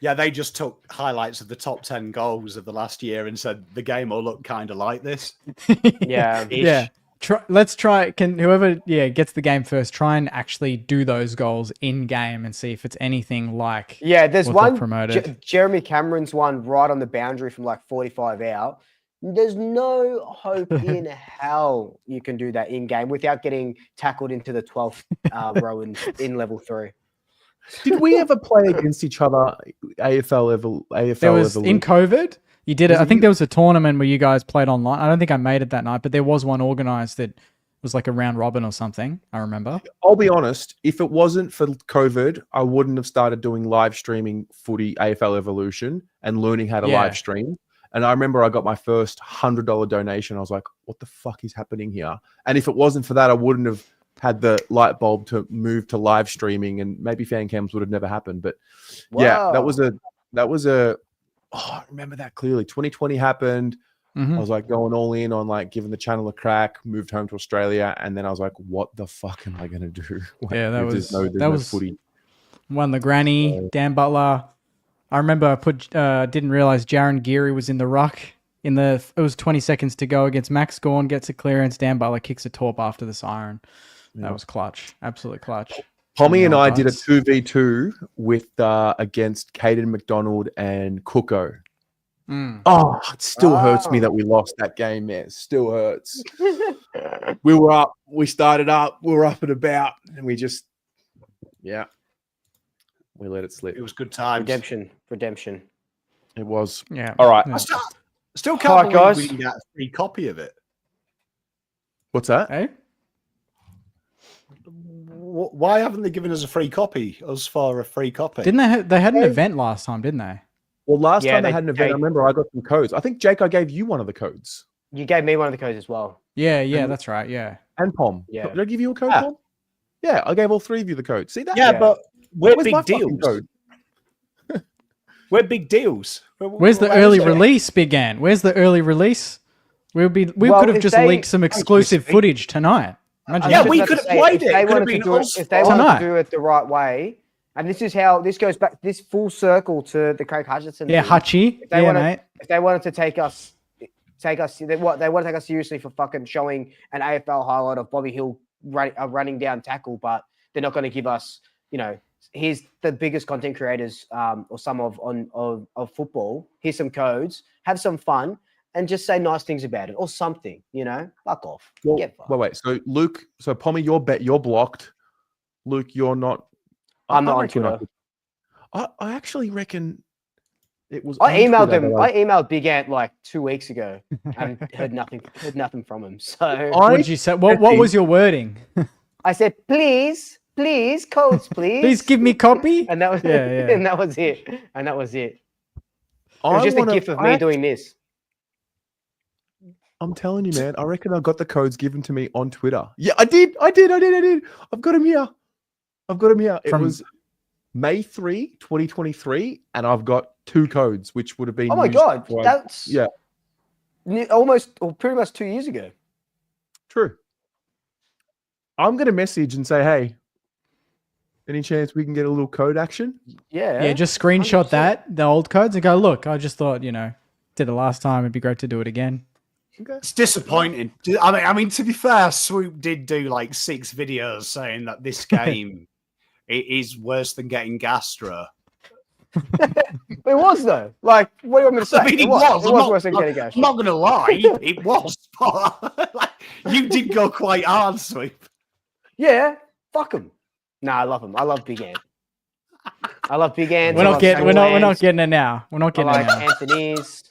They just took highlights of the top 10 goals of the last year and said the game will look kind of like this. Yeah. Let's try. Can whoever gets the game first try and actually do those goals in game and see if it's anything like. Yeah, there's one promoted. Jeremy Cameron's one right on the boundary from like 45 out. There's no hope in hell you can do that in game without getting tackled into the 12th row in level 3. Did we ever play against each other? AFL There was in COVID. You did it. I think there was a tournament where you guys played online. I don't think I made it that night, but there was one organized that was like a round robin or something. I remember. I'll be honest. If it wasn't for COVID, I wouldn't have started doing live streaming footy AFL Evolution and learning how to live stream. And I remember I got my first $100 donation. I was like, what the fuck is happening here? And if it wasn't for that, I wouldn't have had the light bulb to move to live streaming, and maybe fan cams would have never happened. But that was I remember that clearly. 2020 happened. I was like going all in on like giving the channel a crack, moved home to Australia. And then I was like, what the fuck am I going to do? Like, that was no footy. Won the granny, Dan Butler. I remember I didn't realize Jaron Geary was in the ruck. It was 20 seconds to go against Max Gawn, gets a clearance. Dan Butler kicks a torp after the siren. That was clutch. Absolute clutch. Pommy and I did a 2v2 with against Caden McDonald and Cooko. Oh, it still hurts me that we lost that game, man. It still hurts. We were up. We started up. We were up and about. And we just, we let it slip. It was good times. Redemption. It was. Yeah. All right. I still can't believe we didn't get a free copy of it. What's that? Hey? Why haven't they given us a free copy? Us for a free copy? Didn't they had an event last time, didn't they? Well, last time they had an event, I remember I got some codes. I think, Jake, I gave you one of the codes. You gave me one of the codes as well. Yeah, that's right. Yeah. and Pom. Yeah. Did I give you a code, Yeah. Pom? Yeah, I gave all three of you the code. See that? Yeah, Yeah. but we're Where's my big fucking deals. code? We're big deals. Where's the Where early is it? release, Big Ant? Where's the early release? We Well, could have if just they- leaked some exclusive Steve. footage tonight. Imagine Yeah, that. we Just could about have to say, played if it. they It could have wanted to been do us. it, if they wanted Tonight. to do it the right way, and this is how this goes back, this full circle to the Craig Hutchinson. Yeah, thing. Hutchie. If they Yeah, wanted- mate. If they wanted to take us, they want to take us seriously for fucking showing an AFL highlight of Bobby Hill running down tackle, but they're not going to give us, here's the biggest content creators or some of football. Here's some codes. Have some fun. And just say nice things about it or something, fuck off. Well, Get fucked. wait. So Luke, Pommy, you're blocked. Luke, you're not. I'm not on reckon I Twitter. could- I actually reckon it was. I on emailed Twitter him. that I emailed Big Ant like 2 weeks ago and heard nothing from him. So What did you say? What was your wording? I said, please, codes, please. Please give me copy. And that was Yeah. and that was it. And that was it. It was I just wanna- a gif of me doing this. I'm telling you, man. I reckon I got the codes given to me on Twitter. Yeah, I did. I've got them here. It From- was May 3, 2023, and I've got 2 codes, which would have been. Oh my used god, before that's yeah. almost or pretty much 2 years ago. True. I'm gonna message and say, hey, any chance we can get a little code action? Yeah. Yeah, just screenshot 100%. the old codes, and go, look, I just thought, did it last time. It'd be great to do it again. Okay. It's disappointing. I mean, to be fair, Swoop did do like 6 videos saying that this game is worse than getting gastro. It was though. Like, what do you want me to say? I mean, it was. It was worse than getting I'm not going to lie. It was. But, like, you did go quite hard, Swoop. Yeah, fuck him. Nah, I love him. I love Big Ant. I love Big Ant. We're not getting it now. We're not I getting like it now. Anthony's.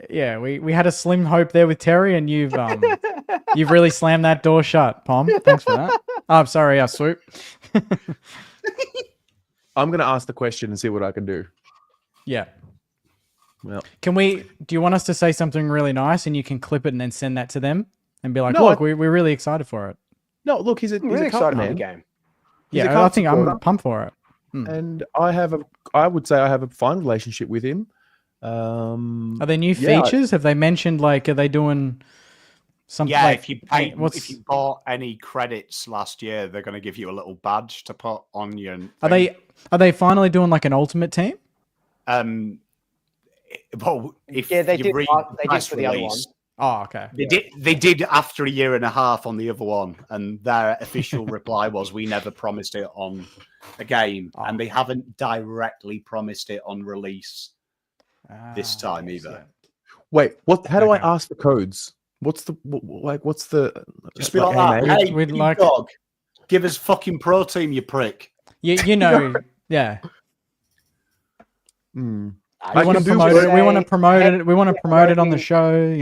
Yeah, we had a slim hope there with Terry, and you've really slammed that door shut, Pom. Thanks for that. Oh, I'm sorry, Swoop. I'm gonna ask the question and see what I can do. Yeah. Well, Do you want us to say something really nice and you can clip it and then send that to them and be like, No, look, we're really excited for it. no, look, he's a I'm really Carlton excited for the man, game. He's a Yeah, I Carlton think I'm supporter. pumped for it. and I would say I have a fine relationship with him. Are there new Yeah. features? Have they mentioned, like, are they doing something? Yeah, like, if you bought any credits last year, they're going to give you a little badge to put on your. Are they finally doing like an ultimate team? Well, if Yeah, they you did. read They did press for the other one. release, Oh, okay. They did after a year and a half on the other one, and their official reply was, "We never promised it on a game," and they haven't directly promised it on release this time yes, either. Wait, what? How do I Okay. ask the codes? What's the What's the? Just be like that. mate, Hey, we'd big like- dog, give us fucking protein, you prick. You know, yeah. hmm. We want to promote it. We want to promote it. We want to promote it on the show.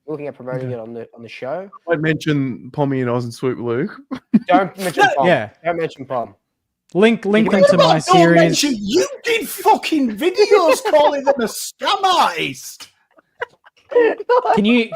Looking at promoting it on the show. I mention Pommy and Oz and Swoop Luke. Don't mention Pom. Yeah. Don't mention Pom. Link them What to my about don't series. mention you did fucking videos calling them a scam artist. Can you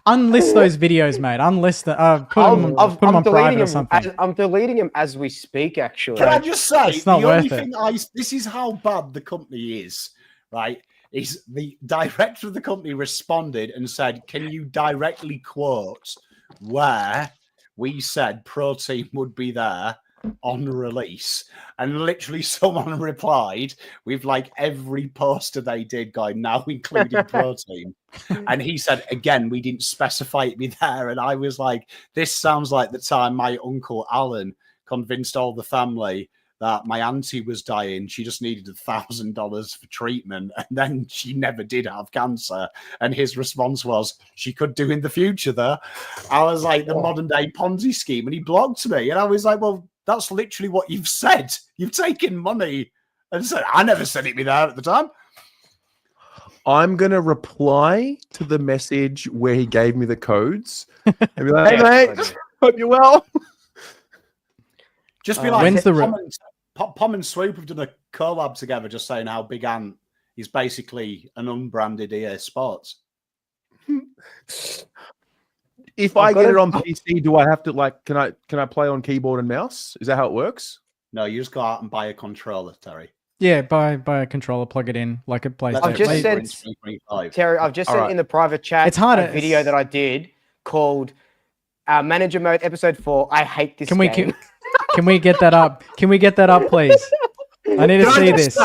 unlist those videos, mate? Unlist them. Put them on deleting private or him. something. I'm deleting him as we speak. Actually, Can I just say, It's not the only worth it. thing this is how bad the company is, right? Is the director of the company responded and said, "Can you directly quote where we said Pro Team would be there on release?" And literally someone replied with like every poster they did going, now including Pro Team. And he said, again, we didn't specify it be there. And I was like, this sounds like the time my uncle Alan convinced all the family that my auntie was dying. She just needed $1,000 for treatment. And then she never did have cancer. And his response was, she could do in the future, though. I was like, the modern day Ponzi scheme. And he blocked me. And I was like, well, that's literally what you've said. You've taken money. And said, I never said it'd be there at the time. I'm gonna reply to the message where he gave me the codes and be like, "Hey mate, hope you're well." Just be like, when's the Pom and Swoop have done a collab together, just saying how Big Ant is basically an unbranded EA Sports. If I get it on PC, do I have to can I play on keyboard and mouse? Is that how it works? No, you just go out and buy a controller, Terry. Yeah, buy a controller, plug it in like a PlayStation. I've just sent Terry. I've just sent in the private chat. It's hard. A video that I did called Manager Mode Episode 4. I hate this. Can we get that up? Can we get that up, please? I need to see this.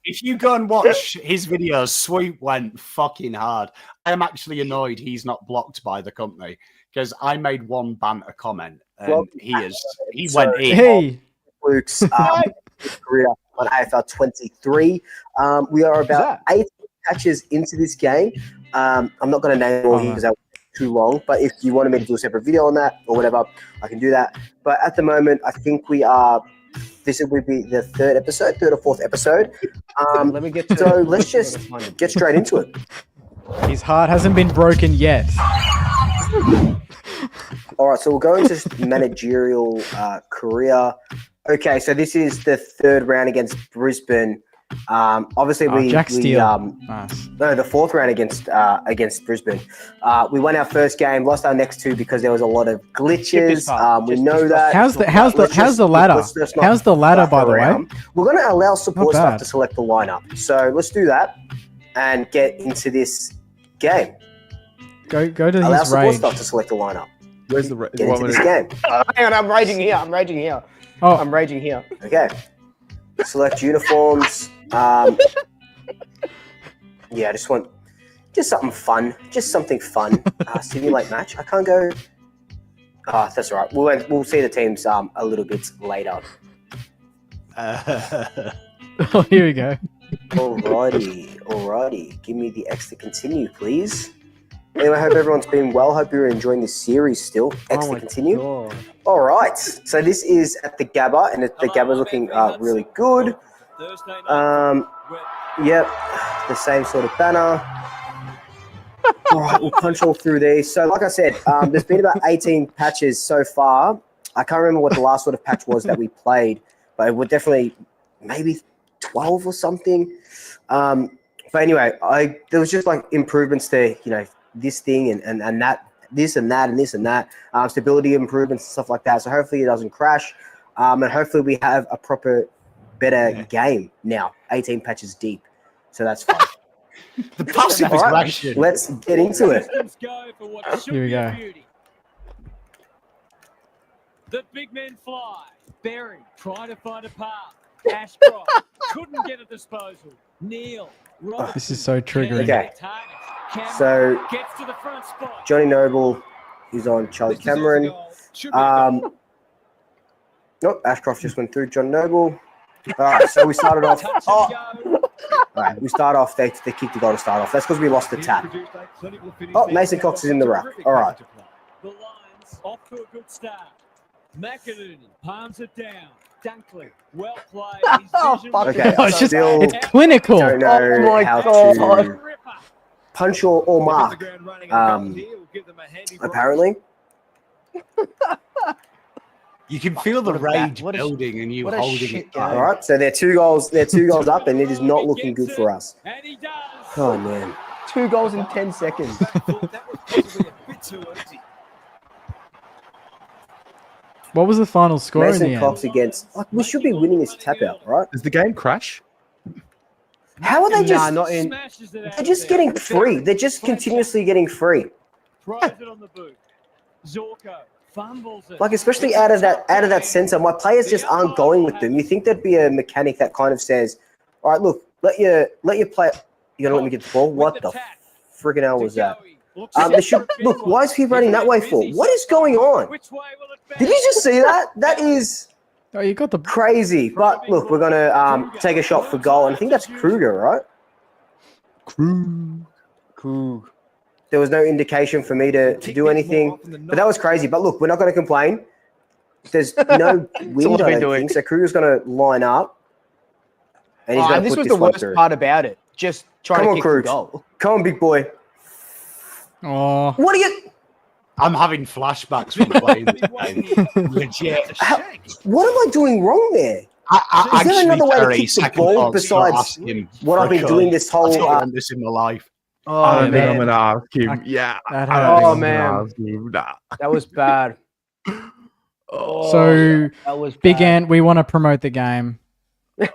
If you go and watch his videos, Sweep went fucking hard. I am actually annoyed he's not blocked by the company because I made one banter comment and he went in. Hey, Luke's career on AFL 23. We are about 8 patches into this game. I'm not going to name all here because that would be too long. But if you wanted me to do a separate video on that or whatever, I can do that. But at the moment, I think we are. This would be the third or fourth episode. Let's just get straight into it. His heart hasn't been broken yet. All right, so we'll go into managerial career. Okay, so this is the third round against Brisbane. Obviously, Jack Steele. No, the fourth round against Brisbane. We won our first game, lost our next two because there was a lot of glitches. We know that. How's the ladder? How's the ladder, by the way? We're going to allow support staff to select the lineup. So let's do that and get into this game. Go to allow his support rage. staff to select the lineup. Where's the get into this game? Hang on, I'm raging here. Oh, I'm raging here. Okay. Select uniforms. Yeah, I just want something fun. Just something fun. Simulate match. I can't go. That's all right. We'll see the teams a little bit later. oh, here we go. Alrighty. Give me the X to continue, please. Anyway, I hope everyone's been well. Hope you're enjoying this series still. X to continue. God. All right. So this is at the Gabba, and the Gabba's looking really good. Yep, the same sort of banner. All right, we'll punch all through these. So, like I said, there's been about 18 patches so far. I can't remember what the last sort of patch was that we played, but it would definitely maybe 12 or something. But anyway, there was just like improvements to this thing and that, this and that and this and that, stability improvements and stuff like that. So hopefully it doesn't crash, and hopefully we have a better game now, 18 patches deep. So that's fine. The passive is right, let's get into it. Here we go. The big men fly. Berry trying to find a path. Ashcroft couldn't get a disposal. Neil. This is so triggering. Okay. So gets to the front spot. Johnny Noble is on Charlie Cameron. Ashcroft just went through John Noble. All right, so we started off. All right, we start off. They kicked the goal to start off. That's because we lost the tap. Oh, Mason Cox is in the ruck. All right. The Lions off to a good start. McInerney palms it down. Dunkley, well played. Okay, it's clinical. Don't know how to punch or mark. Apparently. You can feel the rage building and you holding it. All right, so they're two goals up, and it is not looking good for us. Oh man, 2 goals in 10 seconds. What was the final score in the Mason Cox end? against. We should be winning this tap out, right? Does the game crash? How are they just? not in. They're just getting free. They're just continuously getting free. Throws it on the boot. Zorko fumbles it. Like especially out of that centre, my players just aren't going with them. You think there'd be a mechanic that kind of says, "All right, look, let your play. You're gonna let me get the ball. What the friggin' hell was that?" They should look. Why is he running that way for? What is going on? Did you just see that? That is Oh, you got the crazy. But look, we're gonna take a shot for goal, and I think that's Kruger, right? Krug. There was no indication for me to do anything, but that was crazy. But look, we're not going to complain. There's no wind, I don't think. So Kruger's going to line up, and he's going to this put was this the one worst through. part about it. Just trying to kick the goal. Come on, big boy. Oh, What are you? I'm having flashbacks from playing this game. Legit. What am I doing wrong there? Is there another way to kick the ball besides what I've been doing this whole? This in my life. I don't think I'm man. going to ask him. I- Yeah. that I don't hurts. think Oh, I'm man. gonna ask him. Nah. That was bad. So, That was Big bad. Ant, we want to promote the game. No.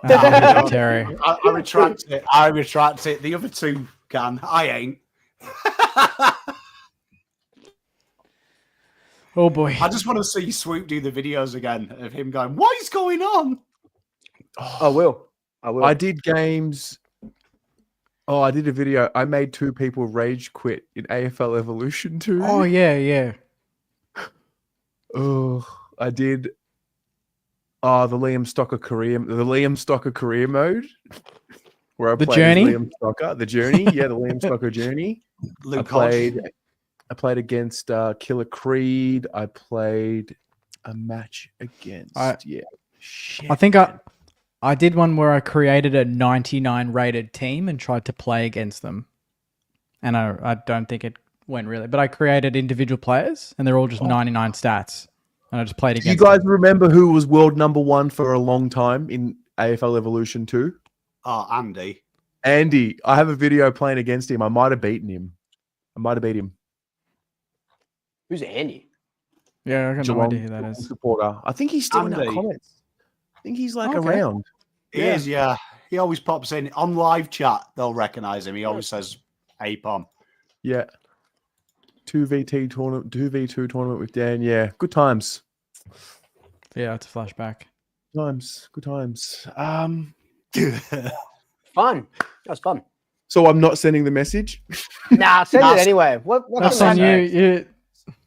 Terry. I retract it. I retract it. The other two can. I ain't. Oh boy. I just want to see Swoop do the videos again of him going, "What is going on?" I will. I did games. Oh, I did a video. I made 2 people rage quit in AFL Evolution 2. Oh yeah. Oh, I did. Oh, the Liam Stocker career mode, where I The played journey? as Liam Stocker, the journey. Yeah, the Liam Stocker journey. Luke I played against Killer Creed. I played a match against I think I did one where I created a 99 rated team and tried to play against them. And I don't think it went really, but I created individual players and they're all just 99 stats. And I just played Do you against guys them. remember who was world number 1 for a long time in AFL Evolution 2? Oh, Andy. Andy. I have a video playing against him. I might have beaten him. Who's Andy? Yeah, I got no Geelong idea who that is. supporter. I think he's still in our Andy. comments. I think he's like Okay. around. He is, yeah. He always pops in on live chat. They'll recognize him. He always says, "Hey, Pom." Yeah. 2v2 tournament with Dan. Yeah. Good times. Yeah, it's a flashback. Good times. Fun. That was fun. So I'm not sending the message. Nah, send That's- it anyway. What That's can on I you. say?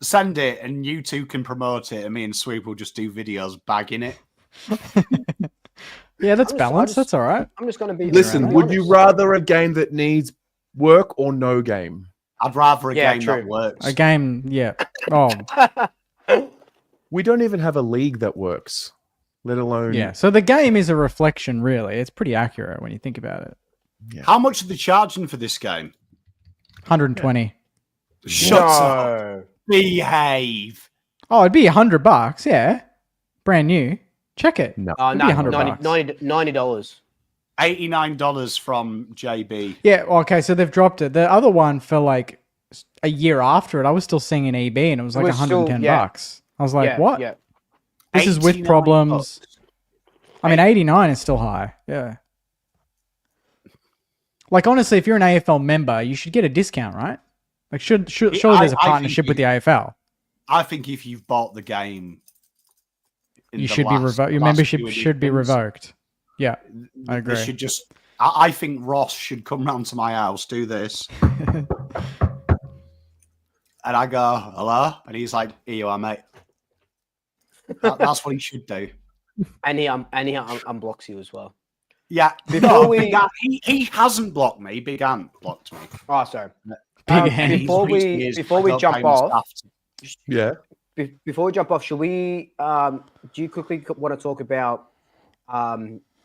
Send it, and you two can promote it, and me and Swoop will just do videos bagging it. Yeah, that's I balanced. just- That's all right. I'm just going to be. Listen, be would you honest. rather a game that needs work or no game? I'd rather a Yeah, game true. that works. A game, yeah. Oh, We don't even have a league that works, let alone. yeah. So the game is a reflection, really. It's pretty accurate when you think about it. How much are they charging for this game? 120. Shut up. No. Behave. Oh, it'd be $100. Yeah, brand new. Check it. No. Oh, It'd be no, $100. $90. $89 from JB. Yeah. Okay. So they've dropped it. The other one for like a year after it, I was still seeing an EB, and it was like It was still- 110 yeah. bucks. I was like, Yeah, what? Yeah. This is with $89. problems. I mean, 89 is still high. Yeah. Like, honestly, if you're an AFL member, you should get a discount, right? Like, surely there's a I think partnership with the AFL. I think if you've bought the game, in You the should be last- revoked. Your last membership few should be editions, revoked. Yeah, I They agree. should just. I think Ross should come round to my house, do this, and I go, "Hello," and he's like, "Here you are, mate." That's what he should do. And he unblocks you as well. Yeah, Before we- Big Ant, he hasn't blocked me. Big Ant blocked me. Oh, sorry. Big hand. Before He's we his- before I we don't jump blame the off, staff. Yeah. before we jump off, should we? Do you quickly want to talk about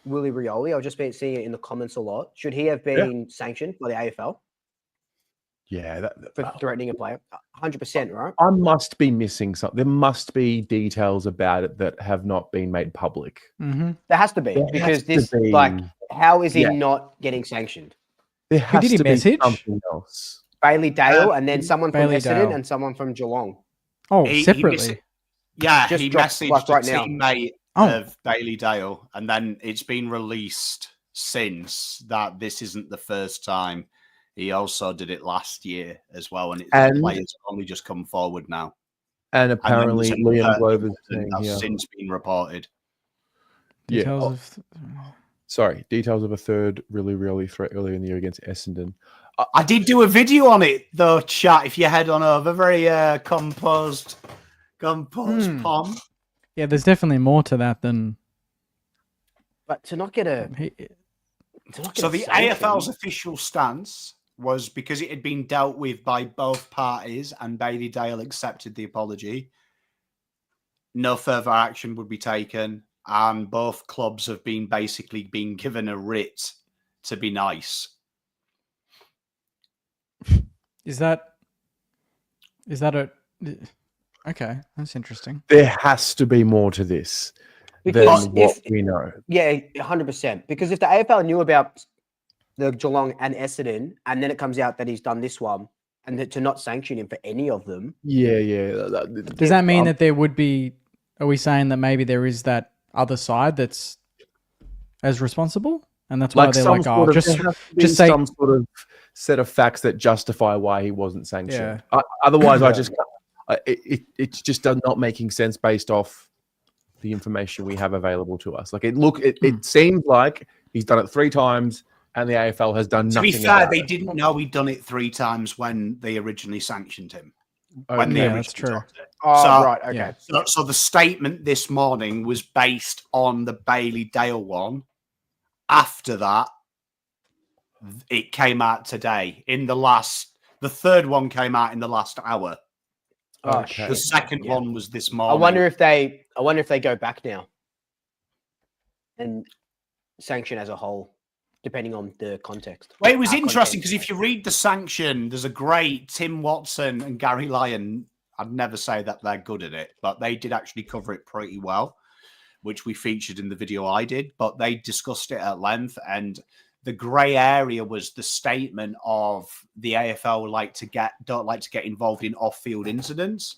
Willie Rioli? I've just been seeing it in the comments a lot. Should he have been sanctioned by the AFL Yeah. for threatening a player? 100%, right? I must be missing something. There must be details about it that have not been made public. Mm-hmm. There has to be There because has to this, be. like, how is he Yeah. not getting sanctioned? There has did he to message? be something else. Bailey Dale and then someone from Bailey Essendon Dale. and someone from Geelong. Oh, He separately. Yeah, Just he dropped, messaged like, right a now. teammate Oh. of Bailey Dale, and then it's been released since that this isn't the first time. He also did it last year as well, and the And- players have only just come forward now. And And then apparently, there's Liam another Glover's incident saying, that's yeah. since been reported. Yeah. Details Oh, of sorry. Details of a third really threat earlier in the year against Essendon. I did do a video on it, though, chat. If you head on over, very composed Pom. yeah, there's definitely more to that than But to not get a So the AFL's official stance was because it had been dealt with by both parties and Bailey Dale accepted the apology. No further action would be taken, and both clubs have been basically been given a writ to be nice. is that a okay? That's interesting. There has to be more to this Because than what if- we know. Yeah, 100%. Because if the AFL knew about the Geelong and Essendon, and then it comes out that he's done this one, and to not sanction him for any of them. Yeah. Does that mean that there would be? Are we saying that maybe there is that other side that's as responsible, and that's why they're like, oh, just say some sort of set of facts that justify why he wasn't sanctioned. Otherwise, it's just not making sense based off the information we have available to us. Like it seems like he's done it 3 times, and the AFL has done nothing. To be fair, about they it. didn't know he'd done it 3 times when they originally sanctioned him. Okay. That's true. Oh, right. Okay. So the statement this morning was based on the Bailey Dale one. After that, it came out today. The third one came out in the last hour. Oh, Okay. shit. The second one was this morning. I wonder if they go back now and sanction as a whole, depending on the context. Well, it was interesting because if you read the sanction, there's a great Tim Watson and Gary Lyon. I'd never say that they're good at it, but they did actually cover it pretty well, which we featured in the video I did. But they discussed it at length, and the grey area was the statement of the AFL don't like to get involved in off-field incidents.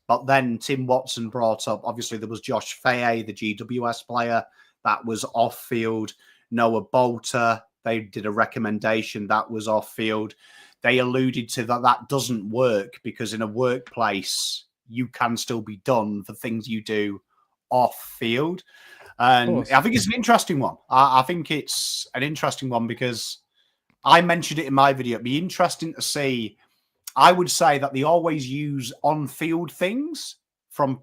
But then Tim Watson brought up, obviously there was Josh Fahey, the GWS player, that was off-field. Noah Bolter, they did a recommendation that was off-field. They alluded to that doesn't work because in a workplace, you can still be done for things you do off-field. And I think it's an interesting one. I think it's an interesting one because I mentioned it in my video. It'd be interesting to see. I would say that they always use on-field things from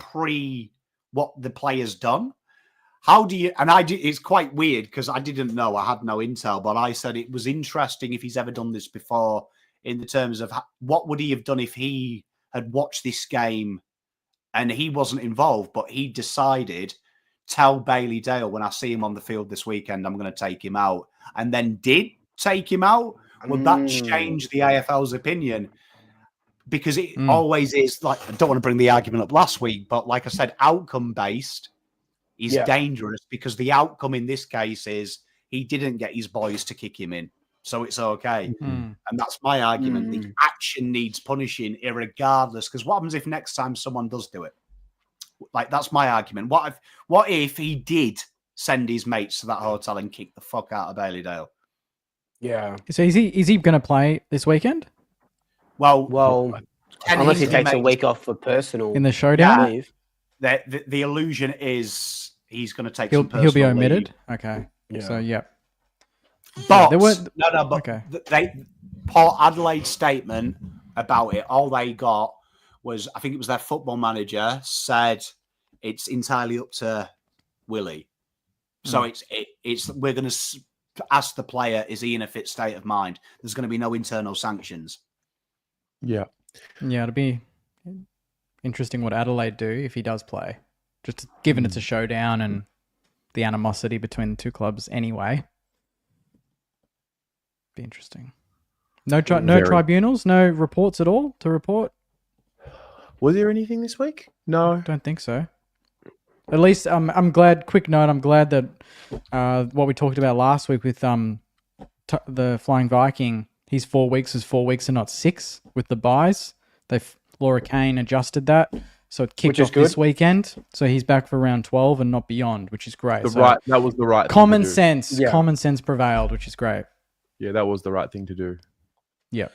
what the player's done. How do you, and it's quite weird because I didn't know, I had no intel, but I said it was interesting if he's ever done this before in the terms of what would he have done if he had watched this game and he wasn't involved, but he decided, tell Bailey Dale when I see him on the field this weekend, I'm going to take him out, and then did take him out. Would that change the AFL's opinion? Because it always is like, I don't want to bring the argument up last week, but like I said, outcome based is dangerous because the outcome in this case is he didn't get his boys to kick him in. So it's okay. And that's my argument. The action needs punishing irregardless. Because what happens if next time someone does do it? Like, that's my argument. What if he did send his mates to that hotel and kick the fuck out of Bailey Dale? Yeah. So is he going to play this weekend? Well, unless he takes a week off for personal in the showdown. leave. The illusion is he's going to take. He'll be omitted. Leave. Okay. Yeah. So yeah. But there were Port Adelaide's statement about it, all they got was, I think it was their football manager said it's entirely up to Willie. So it's we're going to ask the player, is he in a fit state of mind? There's going to be no internal sanctions. Yeah. Yeah, it'll be interesting what Adelaide do if he does play. Just given it's a showdown and the animosity between the two clubs anyway. Be interesting. No tribunals, no reports at all to report? Was there anything this week? No. Don't think so. At least I'm glad, quick note, I'm glad that what we talked about last week with the Flying Viking, his 4 weeks is 4 weeks and not 6 with the buys. Laura Kane adjusted that. So it kicked off this weekend. So he's back for round 12 and not beyond, which is great. That was the right common thing to sense. do. Common sense prevailed, which is great. Yeah, that was the right thing to do. Yeah.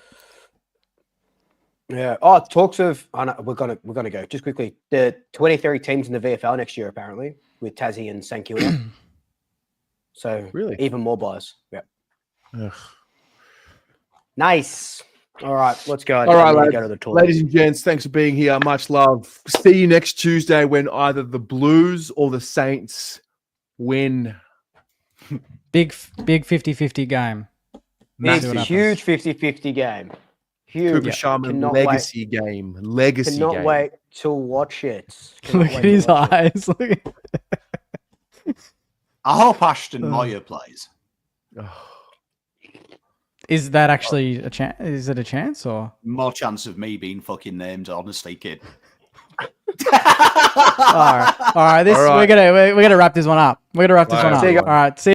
Yeah. Oh, talks of. Oh, no, we're gonna go just quickly. The 23 teams in the VFL next year, apparently, with Tassie and St Kilda. So really, even more buys. Yeah. Ugh. Nice. All right, let's go. All right, go to the tour. Ladies and gents, thanks for being here. Much love. See you next Tuesday when either the Blues or the Saints win. Big 50-50 game. It's a huge 50-50 game. Huge. Cooper Sharman legacy game. Legacy cannot game. Wait to watch it. Look at his eyes. I hope Ashton Moyer plays. Is that actually a chance? Is it a chance or more chance of me being fucking named? Honestly, kid. all right. We're gonna wrap this one up. All right. See you.